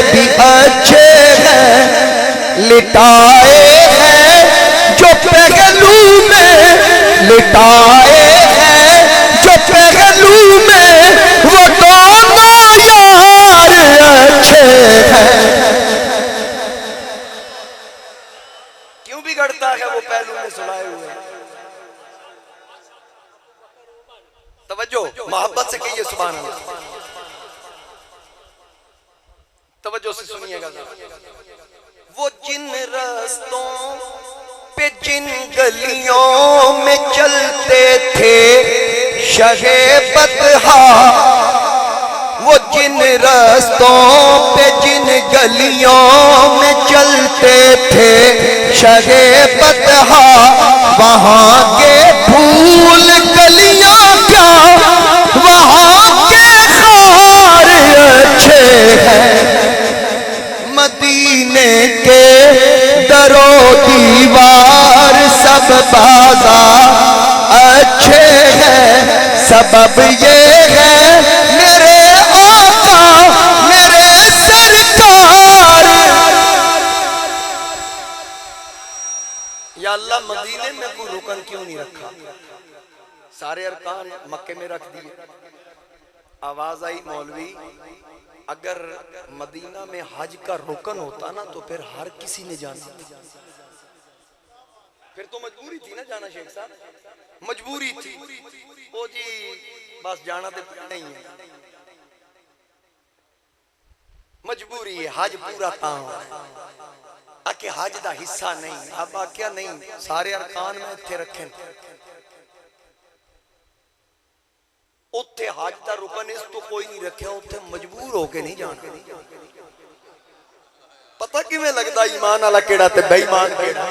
भी अच्छे हैं, लिटाए हैं जो पहलू में, लिटाए हैं जो पहलू में, वो दोनों यार अच्छे हैं। क्यों बिगड़ता है वो पहलू में सुलाए हुए? तवज्जो, मोहब्बत से कहिए सुभान अल्लाह। तवज्जो से सुनिएगा। वो जिन रास्तों पे जिन गलियों में चलते थे शहे बतहा, वो जिन रास्तों पे जिन गलियों में चलते थे शहे बतहा, वहां के फूल कलियां क्या, वहां के खार अच्छे हैं। मदीने के दरो दीवार सब बाजार अच्छे हैं, सबब ये है मेरे आका मेरे सरकार। या अल्लाह मदीने में कोई रुकन क्यों नहीं रखा? सारे अरकान मक्के में रख दिए। आवाज आई मौलवी, अगर मदीना में हज का रुकन होता ना तो फिर हर किसी ने जाना, फिर तो मजबूरी थी ना जाना। शेख साहब मजबूरी थी, ओ जी बस जाना तो नहीं है, मजबूरी है। हज पूरा काम आके हज का हिस्सा नहीं। अब आख्या नहीं, सारे अरकान में इत्थे रखे, उत्थे हज का रुकन इस तो कोई नहीं रखे, उत्थे मजबूर होके नहीं जाना। पता किवें लगदा ईमान वाला केड़ा ते बेईमान केड़ा?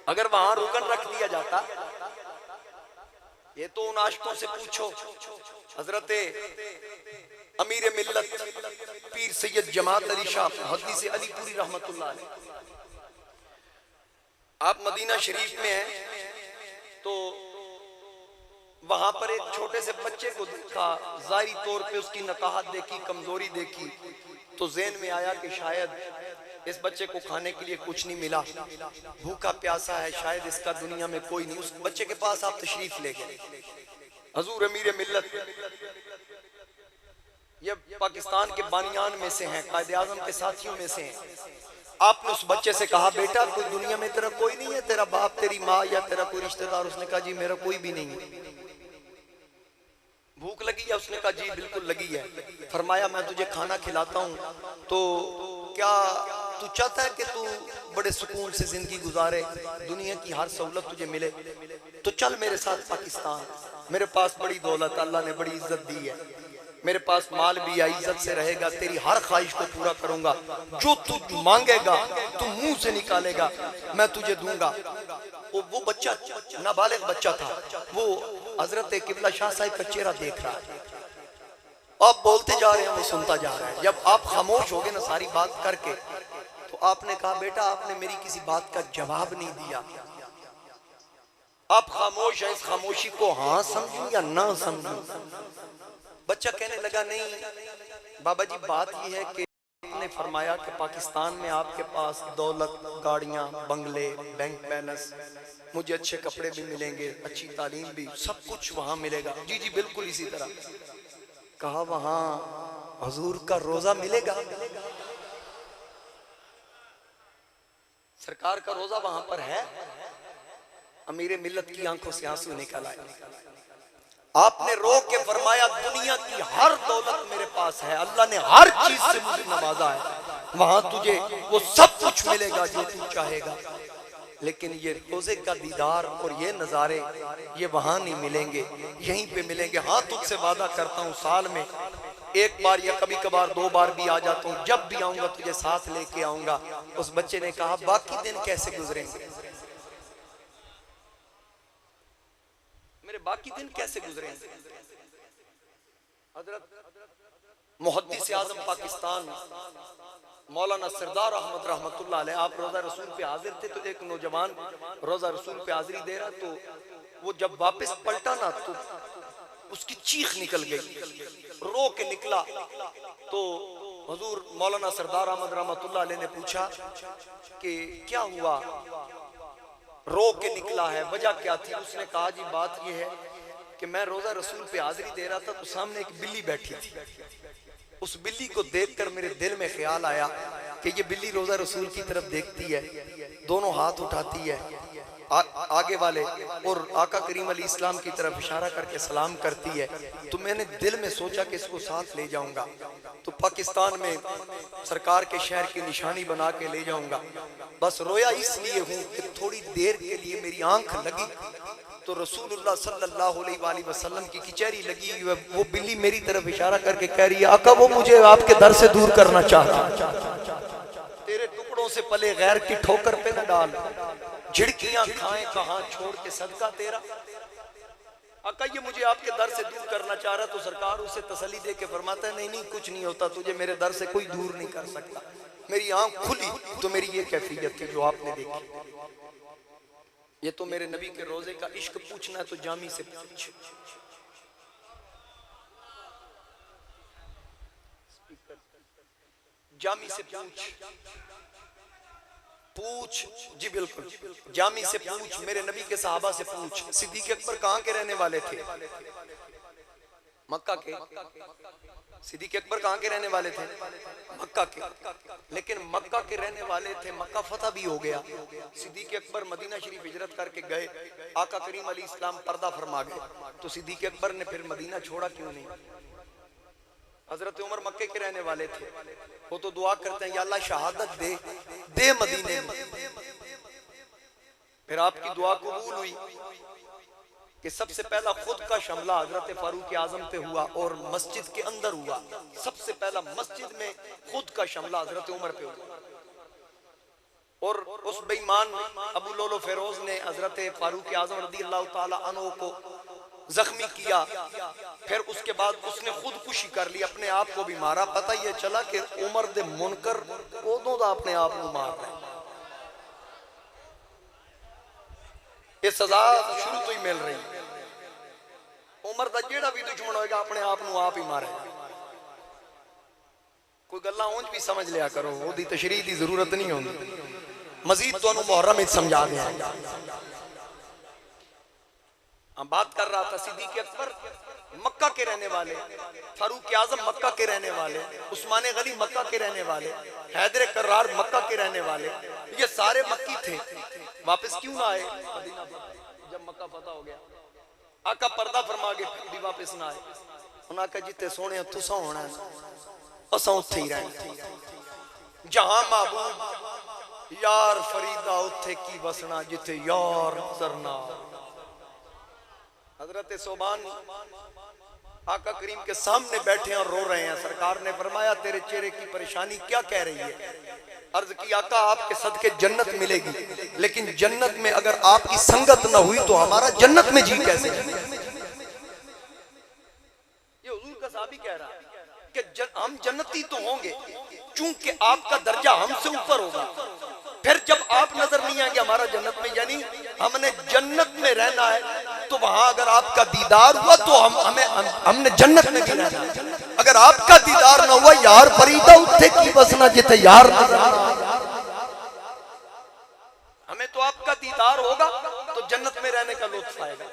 अगर वहां रुकन रख दिया जाता, ये तो उन आशिकों से पूछो। हजरत अमीर मिल्लत पीर सैयद जमात अली शाह मुहद्दिस अलीपुरी रहमतुल्लाह अलैह, आप मदीना शरीफ में हैं तो वहां पर एक छोटे से बच्चे को देखा, जाहिरी तौर पे उसकी नकाहत देखी, कमजोरी देखी, तो ज़हन में आया कि शायद इस बच्चे को खाने के लिए कुछ नहीं मिला, भूखा प्यासा है, शायद इसका दुनिया में कोई नहीं। उस बच्चे के पास आप तशरीफ ले गए। हजूर अमीर मिल्लत ये पाकिस्तान के बानियान में से हैं, कायदे आजम के साथियों में से हैं। आपने उस बच्चे से कहा, बेटा कोई दुनिया में तेरा कोई नहीं है, तेरा बाप तेरी माँ या तेरा कोई रिश्तेदार? उसने कहा जी मेरा कोई भी नहीं है। भूख लगी है? उसने कहा जी बिल्कुल लगी है। फरमाया मैं तुझे खाना खिलाता हूँ, तो क्या तू चाहता है कि तू बड़े सुकून से जिंदगी गुजारे, दुनिया की हर सहूलत तुझे मिले? तो चल मेरे साथ पाकिस्तान, मेरे पास बड़ी दौलत, अल्लाह ने बड़ी इज्जत दी है, मेरे पास माल भी है, इज्जत से रहेगा, तेरी हर ख्वाहिश को पूरा करूंगा, जो तू मांगेगा तू मुंह से निकालेगा मैं तुझे दूंगा। वो बच्चा नाबालिग बच्चा था, वो हजरत किबला शाह साहिब का चेहरा देख रहा है। आप बोलते जा रहे हैं, वो सुनता जा रहा है। जब आप खामोश हो गए ना सारी बात करके, तो आपने कहा बेटा आपने मेरी किसी बात का जवाब नहीं दिया, आप खामोश हैं, इस खामोशी को हाँ समझूं या ना समझूं? बच्चा कहने लगा नहीं बाबा जी, बात यह है कि आपने फरमाया कि पाकिस्तान में आपके पास दौलत, गाड़ियां, बंगले, बैंक बैलेंस, मुझे अच्छे कपड़े भी मिलेंगे, अच्छी तालीम भी, सब कुछ वहां मिलेगा। जी जी बिल्कुल इसी तरह। कहा वहां हुजूर का रोजा मिलेगा? सरकार का रोजा वहां पर है? अमीर मिल्लत की आंखों से आंसू निकल आए। आपने रो के फरमाया दुनिया की हर दौलत मेरे पास है, अल्लाह ने हर चीज से मुझे नवाजा है, वहां तुझे वो सब कुछ मिलेगा जो तू चाहेगा, लेकिन ये रोजे का दीदार और ये नजारे ये वहां नहीं मिलेंगे, यहीं पे मिलेंगे। हाँ तुझसे वादा करता हूँ साल में एक बार या कभी कभार 2 बार भी आ जाता हूँ, जब भी आऊंगा तुझे साथ लेके आऊंगा। उस बच्चे ने कहा बाकी दिन कैसे गुजरेंगे मेरे, बाकी दिन कैसे गुजरेंगे? हजरत मुहद्दिस आजम पाकिस्तान मौलाना सरदार अहमद रहमतुल्लाह अलैह, आप रोजा रसूल पे हाजिर थे, तो एक नौजवान रोजा रसूल पे हाजिरी दे रहा, तो वो जब वापस पलटा ना तो उसकी चीख निकल गई, रो के निकला। तो हुजूर मौलाना सरदार अहमद रहमतुल्लाह अलैह ने पूछा कि क्या हुआ, रो के निकला है, वजह क्या थी? उसने कहा जी बात यह है कि मैं रोजा रसूल पे हाजिरी दे रहा था तो सामने एक बिल्ली बैठी थी। उस बिल्ली को देखकर मेरे दिल में ख्याल आया कि ये बिल्ली रोजा रसूल की तरफ देखती है, दोनों हाथ उठाती है आगे वाले और आका करीम अली इस्लाम की तरफ इशारा करके सलाम करती है। तो मैंने दिल में सोचा कि इसको साथ ले जाऊंगा, तो पाकिस्तान में सरकार के शहर की निशानी बना के ले जाऊंगा। बस रोया इसलिए हूँ कि थोड़ी देर के लिए मेरी आंख लगी तो रसूलुल्लाह सल्लल्लाहु अलैहि वसल्लम की कचहरी लगी हुई है, वो बिल्ली मेरी तरफ इशारा करके कह रही है आका वो मुझे आपके दर से दूर करना चाहता, तेरे टुकड़ों से पले गैर की ठोकर पे न डाल, झिड़कियां खाएं कहां छोड़ के सदका तेरा। आका ये मुझे आपके दर से दूर करना चाह रहा। तो सरकार उसे तसल्ली दे के फरमाता है नहीं नहीं कुछ नहीं होता, तुझे मेरे दर से कोई दूर नहीं कर सकता। मेरी आंख खुली तो मेरी ये कैफियत थी जो आपने देखी। ये तो मेरे नबी के रोजे का इश्क पूछना है तो जामी से पूछ, जामी से पूछ जी बिल्कुल, जामी से पूछ, मेरे नबी के सहाबा से पूछ। सिद्दीक अकबर कहाँ के रहने वाले थे? मक्का के। सिद्दीक अकबर कहाँ के रहने वाले थे? मक्का के। लेकिन मक्का के रहने वाले थे, मक्का फतह भी हो गया। सिद्दीक अकबर मदीना शरीफ हिजरत करके गए, आका करीम अली इस्लाम पर्दा फरमा गए। तो सिद्दीक अकबर ने फिर मदीना छोड़ा क्यों नहीं? हजरत उमर मक्के के रहने वाले थे, वो तो दुआ करते हैं या अल्लाह शहादत दे मदीने में। फिर आपकी दुआ कबूल हुई कि सबसे पहला खुद का शमला हजरत फारूक आजम पे हुआ और मस्जिद के अंदर हुआ। सबसे पहला मस्जिद में खुद का शमला हजरत उमर पे हुआ। और उस बेईमान अबू लोलो फेरोज ने हजरत फारूक आजम रदी अल्लाह ताला अन्हु को जख्मी किया। फिर उसके बाद उसने खुदकुशी कर ली, अपने आप को भी मारा। पता ये चला कि उमर दे मुनकर उदों दा अपने आप को मार रहे। ये सजा शुरू तो ही मिल रही। उमर दा जेड़ा भी दुश्मन होएगा अपने आप को आप ही मारे। कोई गल्लां उंज भी समझ लिया करो, ओदी तशरीह दी जरूरत नहीं होंदी। मजीद तुहानू मुहर्रम विच समझा दिया। हम बात कर रहा था सिद्दीक अकबर मक्का के रहने वाले, फारूक आजम मक्का के रहने वाले, उस्मान गनी मक्का के रहने वाले, हैदर कर्रार मक्का के रहने वाले, ये सारे मक्की थे। वापस क्यों ना आए मदीना जब मक्का फतह हो गया? आका पर्दा फरमा के फिर भी वापस ना आए। उन्होंने कहा जिते सोने तुसा होना असा उत्थे ही रहना। जहां महबूब यार फरीदा उत्थे की बसना जिथे यार नजर ना। हजरत सोबान आका करीम के सामने बैठे और रो रहे हैं। सरकार ने फरमाया तेरे चेहरे की परेशानी क्या कह रही है? अर्ज की आका आपके सदके जन्नत मिलेगी, लेकिन जन्नत में अगर आपकी संगत न हुई तो हमारा जन्नत में जी कैसे? ये हुजूर का साहबी कह रहा है कि हम जन्नती तो होंगे चूंकि आपका दर्जा हमसे ऊपर होगा। फिर जब आप नजर नहीं आएंगे हमारा जन्नत में, यानी हमने जन्नत में रहना है तो वहां अगर आपका दीदार हुआ तो हमने जन्नत में भी रहना है। अगर आपका दीदार ना हुआ यार फरीदा उत्थे की बसना जिथे यार। हमें तो आपका दीदार होगा तो जन्नत में रहने का लुत्फ आएगा,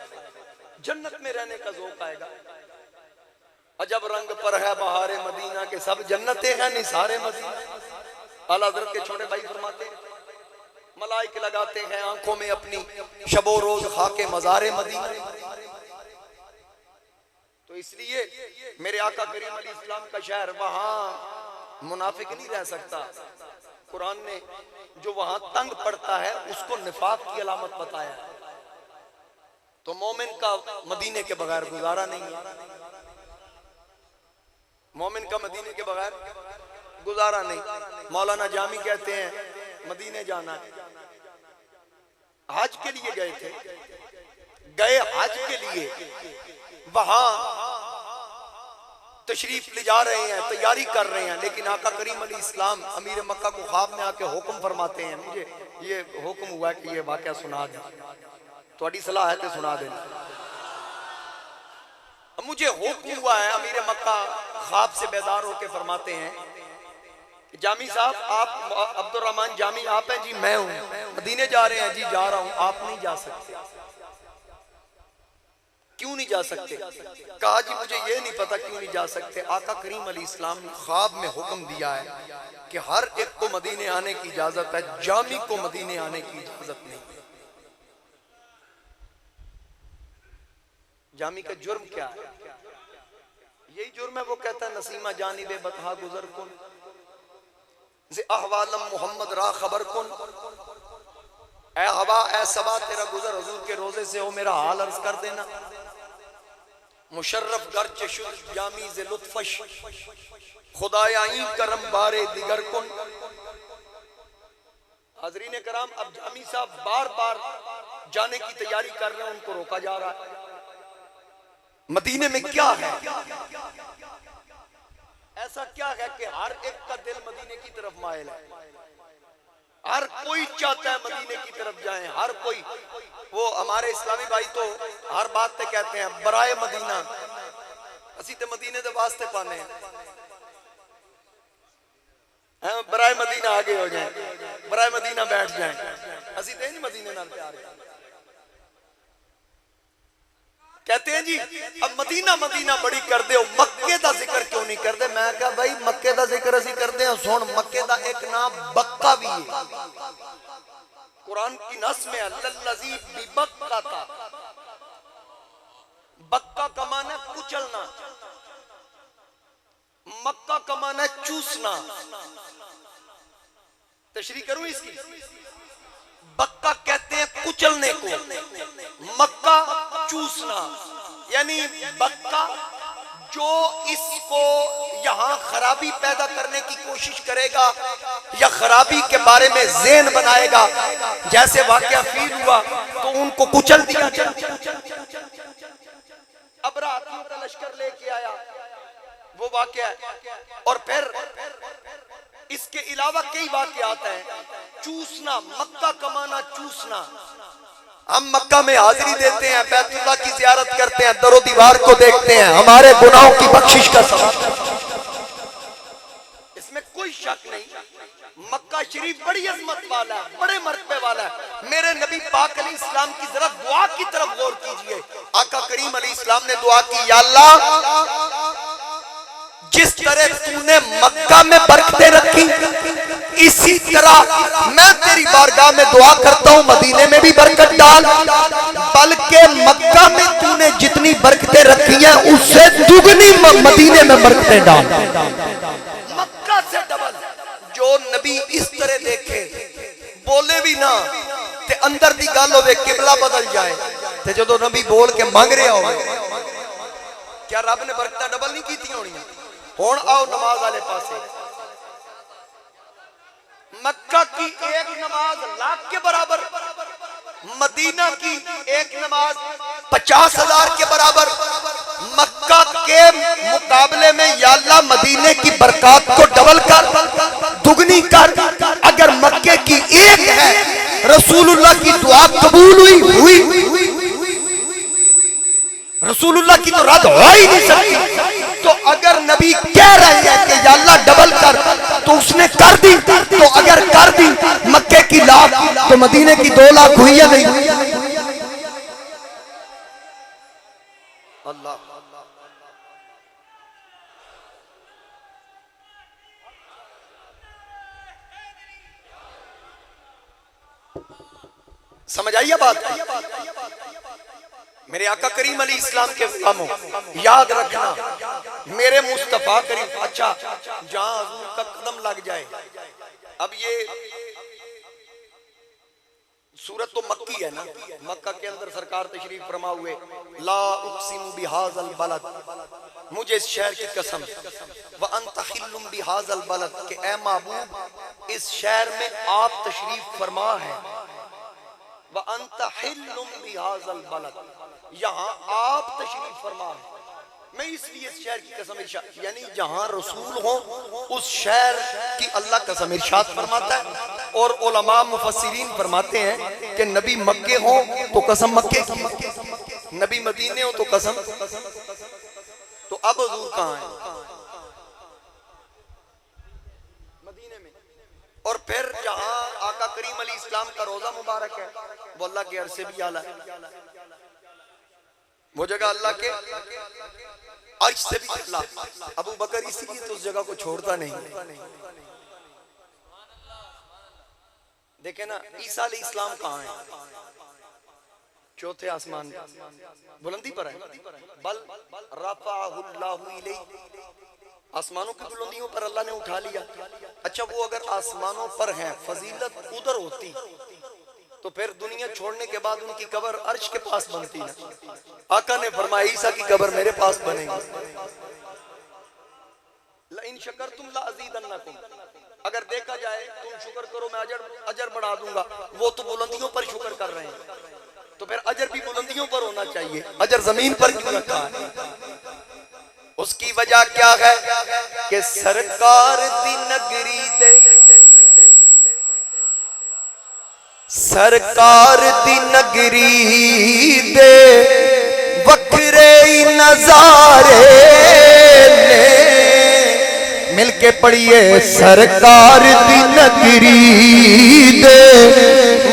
जन्नत में रहने का ज़ौक़ आएगा। अजब रंग पर है बहारे मदीना के सब जन्नतें हैं निसारे मदीना। आला हज़रत के छोटे भाई फरमाते हैं मलाइके लगाते हैं आंखों में अपनी शबो रोज खाके मज़ारे मदीना। तो इसलिए मेरे आका करीम अली इस्लाम का शहर, वहां मुनाफिक नहीं रह सकता। कुरान ने जो वहां तंग पड़ता है उसको निफाक की अलामत बताया। तो मोमिन का मदीने के बगैर गुजारा नहीं है। मोमिन का मदीने के बगैर गुजारा नहीं। मौलाना जामी कहते हैं मदीने जाना है। हज के लिए गए थे, गए हज के लिए, वहां तशरीफ ले जा रहे हैं, तैयारी कर रहे हैं, लेकिन आका करीम अली इस्लाम अमीर मक्का को ख्वाब में आके हुक्म फरमाते हैं मुझे ये हुक्म हुआ कि ये वाकया सुना दे। थोड़ी सलाह है तो सुना देना। मुझे हुक्म हुआ है, अमीर मक्का ख्वाब से बेदार होकर फरमाते हैं, जामी साहब आप अब्दुर्रहमान जामी आप हैं? जी मैं हूं। मदीने जा रहे हैं? जी जा रहा हूं। आप नहीं जा सकते। क्यों नहीं जा सकते? कहा जी मुझे ये नहीं पता क्यों नहीं जा सकते। आका करीम अलैहि सलाम ने ख्वाब में हुक्म दिया है कि हर एक को मदीने आने की इजाजत है, जामी को मदीने आने की इजाजत नहीं। जामी का जुर्म क्या है? यही जुर्म है, वो कहता है नसीमा जानिबे बतहा गुजर कुन से अहवालम मोहम्मद रा खबर कुन, ए हवा ए सबा तेरा गुजर हुजूर के रोजे से हो, मेरा हाल अर्ज कर देना। मुशर्रफ गर्च शुद्ध जामी से लुत्फश खुदायाई करम बारे दिगर कुन। हाजरीन कराम, अब जामी साहब बार बार जाने की तैयारी कर रहे हैं, उनको रोका जा रहा है। मदीने में क्या है, ऐसा क्या है कि हर एक का दिल मदीने की तरफ मायल है? हर कोई चाहता है मदीने की तरफ जाएं, हर कोई। वो हमारे इस्लामी भाई तो हर बात पे कहते हैं बराए मदीना, असी तो मदीने के वास्ते पाने हैं, बराए मदीना आगे हो जाए, बराए मदीना बैठ जाए, असी तो नहीं मदीने नाल प्यार है। कहते हैं जी अब मदीना मदीना बड़ी कर दे, मक्के का जिक्र क्यों नहीं कर दे? मैं कहा भाई मक्के का जिक्र असी करते हैं, सुन मक्के का एक नाम बक्का भी है, कुरान की नस में अल्लज़ी बिबक्का था। बक्का का माना कुचलना, मक्का का माना चूसना। तशरीह करूं इसकी? बक्का कहते हैं कुचलने को, मक्का चूसना, यानी बक्का जो इसको यहां खराबी पैदा करने की कोशिश करेगा या खराबी के बारे में ज़हन बनाएगा, जैसे वाकया फील हुआ तो उनको कुचल दिया। अब हाथियों का लश्कर लेके आया, वो वाकया, और फिर इसके अलावा कई वाकयात हैं। चूसना, मक्का कमाना चूसना। हम मक्का में हाजिरी देते हैं, बैतुल्लाह की ज़ियारत करते हैं, दरो दीवार को देखते हैं, हमारे गुनाहों की बख्शिश का सबब, इसमें कोई शक नहीं। मक्का शरीफ बड़ी अजमत वाला है, बड़े मर्तबे वाला है। मेरे नबी पाक अलैहिस्सलाम की जरा दुआ की तरफ गौर कीजिए। आका करीम अलैहिस्सलाम ने दुआ की, या अल्लाह जिस तरह तूने मक्का में बरकतें रखी, इसी तरह मैं तेरी बारगाह में दुआ करता हूं मदीने में भी बरकत डाल, बल्कि मक्का में तूने जितनी बरकतें रखी हैं उससे दुगनी मदीने में बरकतें डाल, मक्का से डबल। जो नबी इस तरह देखे, बोले भी ना ते अंदर दी गल होवे, किबला बदल जाए, ते जो नबी बोल के मांग रहा हो, क्या रब ने बरकतां डबल नहीं की होनी? हुण आओ नमाज वाले पासे। मक्का की एक नमाज लाख के बराबर, मदीना की एक नमाज 50,000 के बराबर। मक्का के मुकाबले में या अल्लाह मदीने की बरकत को डबल कर, दुगनी कर। अगर मक्के की एक है, रसूलुल्लाह की दुआ कबूल हुई, रसूलुल्लाह की तो रद्द हो ही नहीं सकती। तो अगर नबी कह रहे हैं कि या अल्लाह डबल कर, तो उसने कर दी। तो अगर कर दी मक्के की लाख, तो मदीने की 2 लाख हुई है नहीं? अल्लाह समझ आइए बात। मेरे आका करीम अलैहि इस्लाम के गुलामों, याद रखना मेरे मुस्तफा करीम, अच्छा जहां हुजूर का कदम लग जाए। अब ये सूरत तो मक्की है ना, मक्का के अंदर सरकार तशरीफ फरमा हुए, ला उक़सिमु बिहाज़ल बलद, मुझे इस शहर की कसम, व अंत हिल्लुम बिहाज़ल बलद, के ए महबूब इस शहर में आप तशरीफ फरमा है, व अंत हिल्लुम बिहाज़ल बलद, यहाँ आप तशरीफ फरमा है। मैं इसलिए इस शहर की कसम इरशाद, यानी जहां रसूल हो उस शहर की अल्लाह कसम इरशाद फरमाता है। और उलमा मुफस्सिरीन फरमाते हैं कि नबी मक्के हो तो कसम मक्के की, नबी मदीने हो तो कसम अब हुजूर कहाँ है? मदीने में। और फिर जहां आका करीम अली इस्लाम का रोजा मुबारक है वो अल्लाह के अर्श से भी आला है, वो जगह अल्लाह के अर्श से भी आला। अबू बकर इसीलिए तो उस जगह को छोड़ता नहीं। देखे ना, ईसा अलैहि इस्लाम कहाँ है? चौथे आसमान बुलंदी पर है। बल रफ़अहुल्लाहु इलैहि, आसमानों की बुलंदियों पर अल्लाह ने उठा लिया। अच्छा, वो अगर आसमानों पर है, फजीलत उधर होती तो फिर दुनिया छोड़ने के बाद उनकी कब्र अर्श के पास बनती ना। आका ने फरमाया ईसा की कब्र मेरे पास बनेगी। इन शकरतुम लाज़ीदन्नकुम, अगर देखा जाए तुम शुक्र करो मैं अजर बढ़ा दूंगा। वो तो बुलंदियों पर शुक्र कर रहे हैं, तो फिर अजर भी बुलंदियों पर होना चाहिए। अजर जमीन पर क्यों रखा है? उसकी वजह क्या है कि सरकार दी नगरी दे, सरकार दी नगरी दे वखरे नजारे ने। मिलके पढ़िए, सरकार दी नगरी दे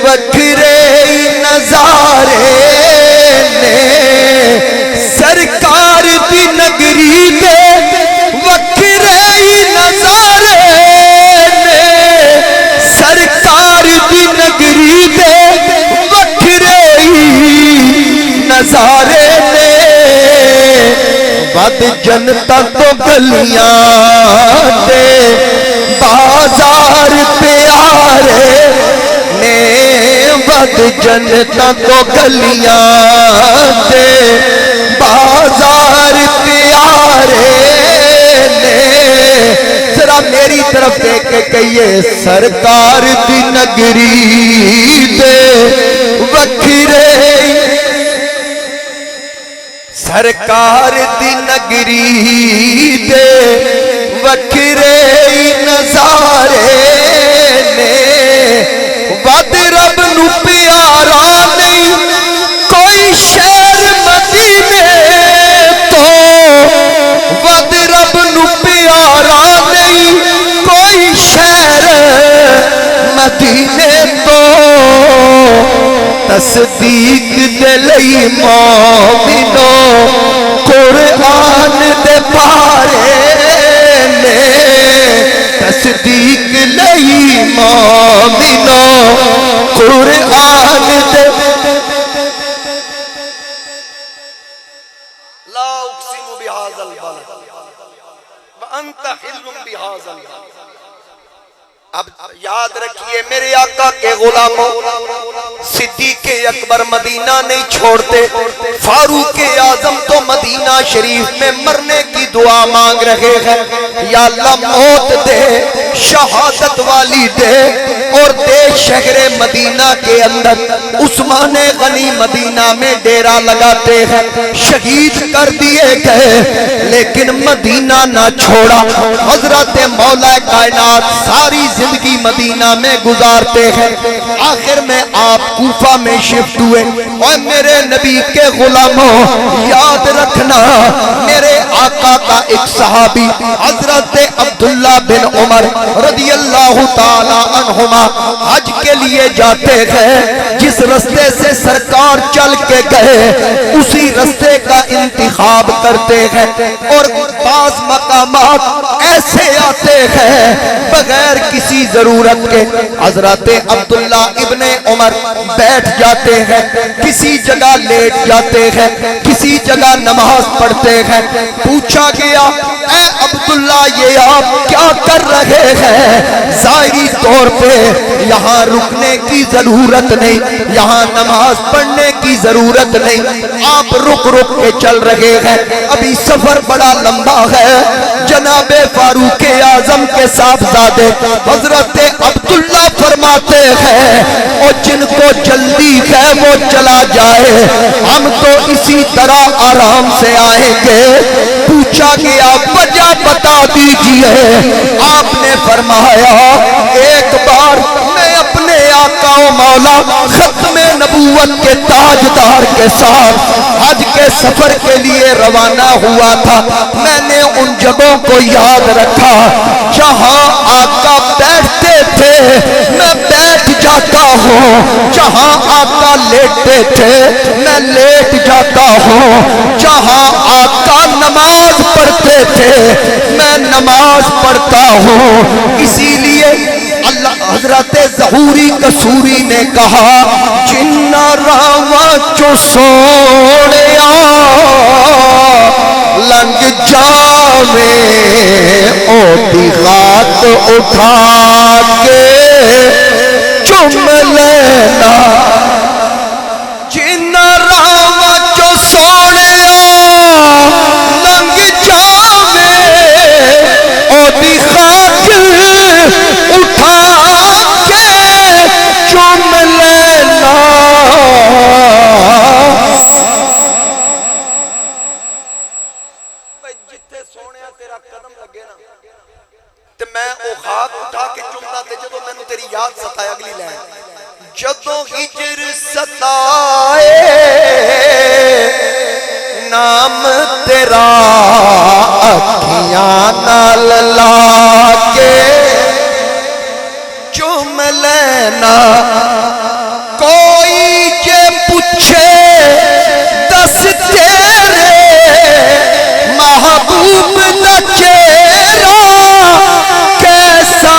वखरे नजारे ने, सरकार दी नगरी दे वखरे नजारे ने, सरकार दी नगरी दे वखरे नजारे ने। बद जनता तो गलियां दे बाजार प्यारे ने, बद जनता तो गलियां दे बाजार प्यारे ने। जरा मेरी तरफ देख के कहिए, सरकार दी नगरी दे वखरे, सरकार दी नगरी दे वखरे नजारे ने। वद रब नू प्यारा नहीं कोई शहर मदीने तो, वद रब नू प्यारा नहीं कोई शहर मदीने तो। तस्दीक दे लई मोमिनो कुरान दे पारे ने, तस्दीक लई मोमिनो कुरान दे। ला उक़सिमु बिहाज़ल बलद व अंत हिल्लुम बिहाज़ल बलद। अब याद रखिए मेरे आका के गुलामों, सिद्दीक़ अकबर मदीना नहीं छोड़ते। फारूक आजम तो मदीना शरीफ में मरने की दुआ मांग रहे हैं। या अल्लाह मौत दे, शहादत वाली दे, और दे शहरे मदीना के अंदर। उस्मान गनी मदीना में डेरा लगाते हैं, शहीद कर दिए गए लेकिन मदीना ना छोड़ा। हजरत मौला कायनात सारी जिंदगी मदीना में गुजारते हैं। आखिर में आप कूफा में शिफ्ट हुए। और मेरे नबी के गुलामों, याद रखना मेरे आका का एक सहाबी हजरत अब्दुल्ला बिन उमर रदियल्लाहु ताला अन्हुमा हज के लिए जाते हैं। जिस रास्ते से सरकार चल के गए उसी रास्ते का इंतखाब करते हैं। और पास मकामात ऐसे आते हैं बगैर किसी जरूरत के। हजरत अब्दुल्ला इब्ने उमर बैठ जाते हैं, किसी जगह लेट जाते हैं, किसी जगह नमाज पढ़ते हैं। पूछा गया, ए अब्दुल्ला ये आप क्या कर रहे हैं? ज़ाहिरी तौर पे यहाँ रुकने की जरूरत नहीं, यहाँ नमाज पढ़ने की जरूरत नहीं, आप रुक रुक के चल रहे हैं। अभी सफर बड़ा लंबा है। जनाबे फारूक आजम के साहबजादे हजरत अब्दुल्ला फरमाते हैं, और जिनको जल्दी है वो चला जाए, हम तो इसी तरह आराम से आएंगे। पूछा गया, वजह बता दीजिए। आपने फरमाया, एक बार मैं अपने आका मौला खत्मे नबूवत के ताजदार के साथ हज के सफर के लिए रवाना हुआ था। मैंने उन जगहों को याद रखा जहां आका बैठते थे, मैं बैठ जाता हूँ। जहां आका लेटते थे, मैं लेट जाता हूँ। जहां आका नमाज पढ़ते थे, मैं नमाज पढ़ता हूँ। इसीलिए अल्लाह हजरत ज़हूरी कसूरी ने कहा जिन्ना रावा चो सोनिया लंघ जावे ओदी खात उठा के चुम लेना। जिन्ना रावा चो सोनिया लंघ जावे ओदी खात उठा के चुम लेना। जिथे सोने तेरा कदम लगे ना ते मैं ओ खाक उठा के चुमदा ते जदों मैनू तेरी याद सताए अगली लाइन जदों हिजर सताए नाम तेरा अखियां नाल लाके चुम लेना। कोई जे पूछे दस तेरे महबूब दा चेहरा कैसा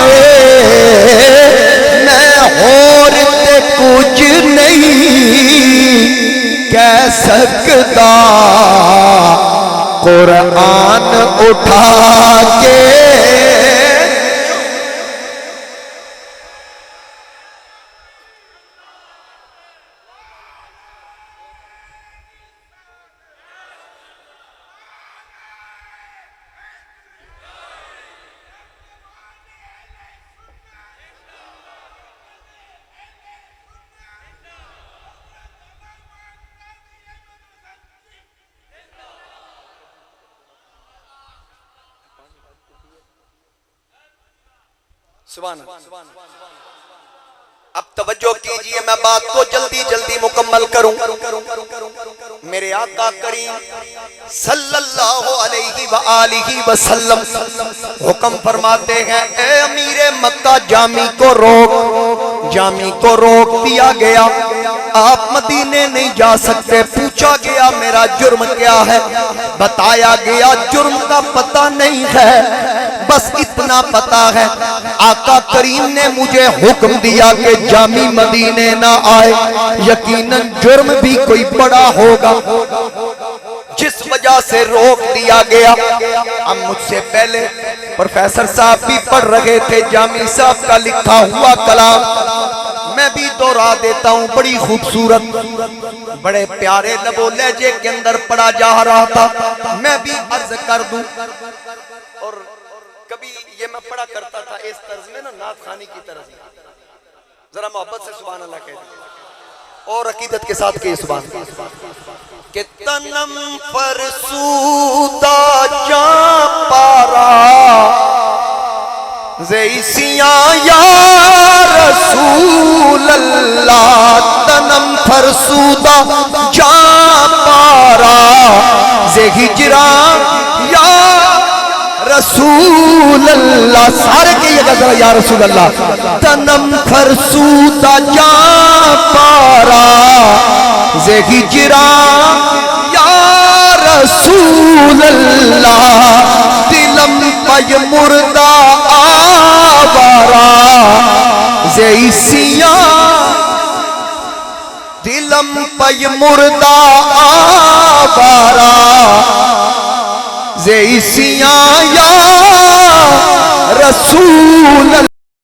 है, मैं होर ते कुछ नहीं कह सकता। कुरान उठा के सुभान अल्लाह। अब तवज्जो कीजिए, मैं बात को जल्दी जल्दी मुकम्मल करूं। मेरे आका करीम सल्लल्लाहु अलैहि व आलिहि वसल्लम हुक्म फरमाते हैं, ए अमीरे मक्का जामी को रोक। जामी को रोक दिया गया, आप मदीने नहीं जा सकते। पूछा गया मेरा जुर्म क्या है, बताया गया जुर्म का पता नहीं है, बस इतना पता है आका करीम ने मुझे हुक्म दिया कि जामी मदीने ना आए। यकीनन जुर्म भी कोई बड़ा होगा जिस वजह से रोक दिया गया। अब मुझसे पहले प्रोफेसर साहब भी पढ़ रहे थे जामी साहब का लिखा हुआ कलाम, मैं भी दोहरा देता हूँ। बड़ी खूबसूरत बड़े प्यारे लबो लहजे के अंदर पढ़ा जा रहा था, मैं भी अर्ज कर दूं। और कभी ये मैं पढ़ा करता था इस तर्ज में ना, नात खानी की तरह। जरा मोहब्बत से सुभान अल्लाह कह दीजिए और अकीदत के साथ के सुभान के तनम फरसूदा जा पारा ज़ैसिया या रसूल अल्लाह। तनम फरसूदा जा पारा ज़े हिजरा या रसूल अल्लाह। सारे के ये गजरा या रसूल अल्लाह। तनम फरसूदा जा पारा ज़े हिजरा या रसूल अल्लाह। दिलम पय मुर्दा आवारा ज़ैसिया। दिलम पय मुर्दा आवारा ज़ैसिया या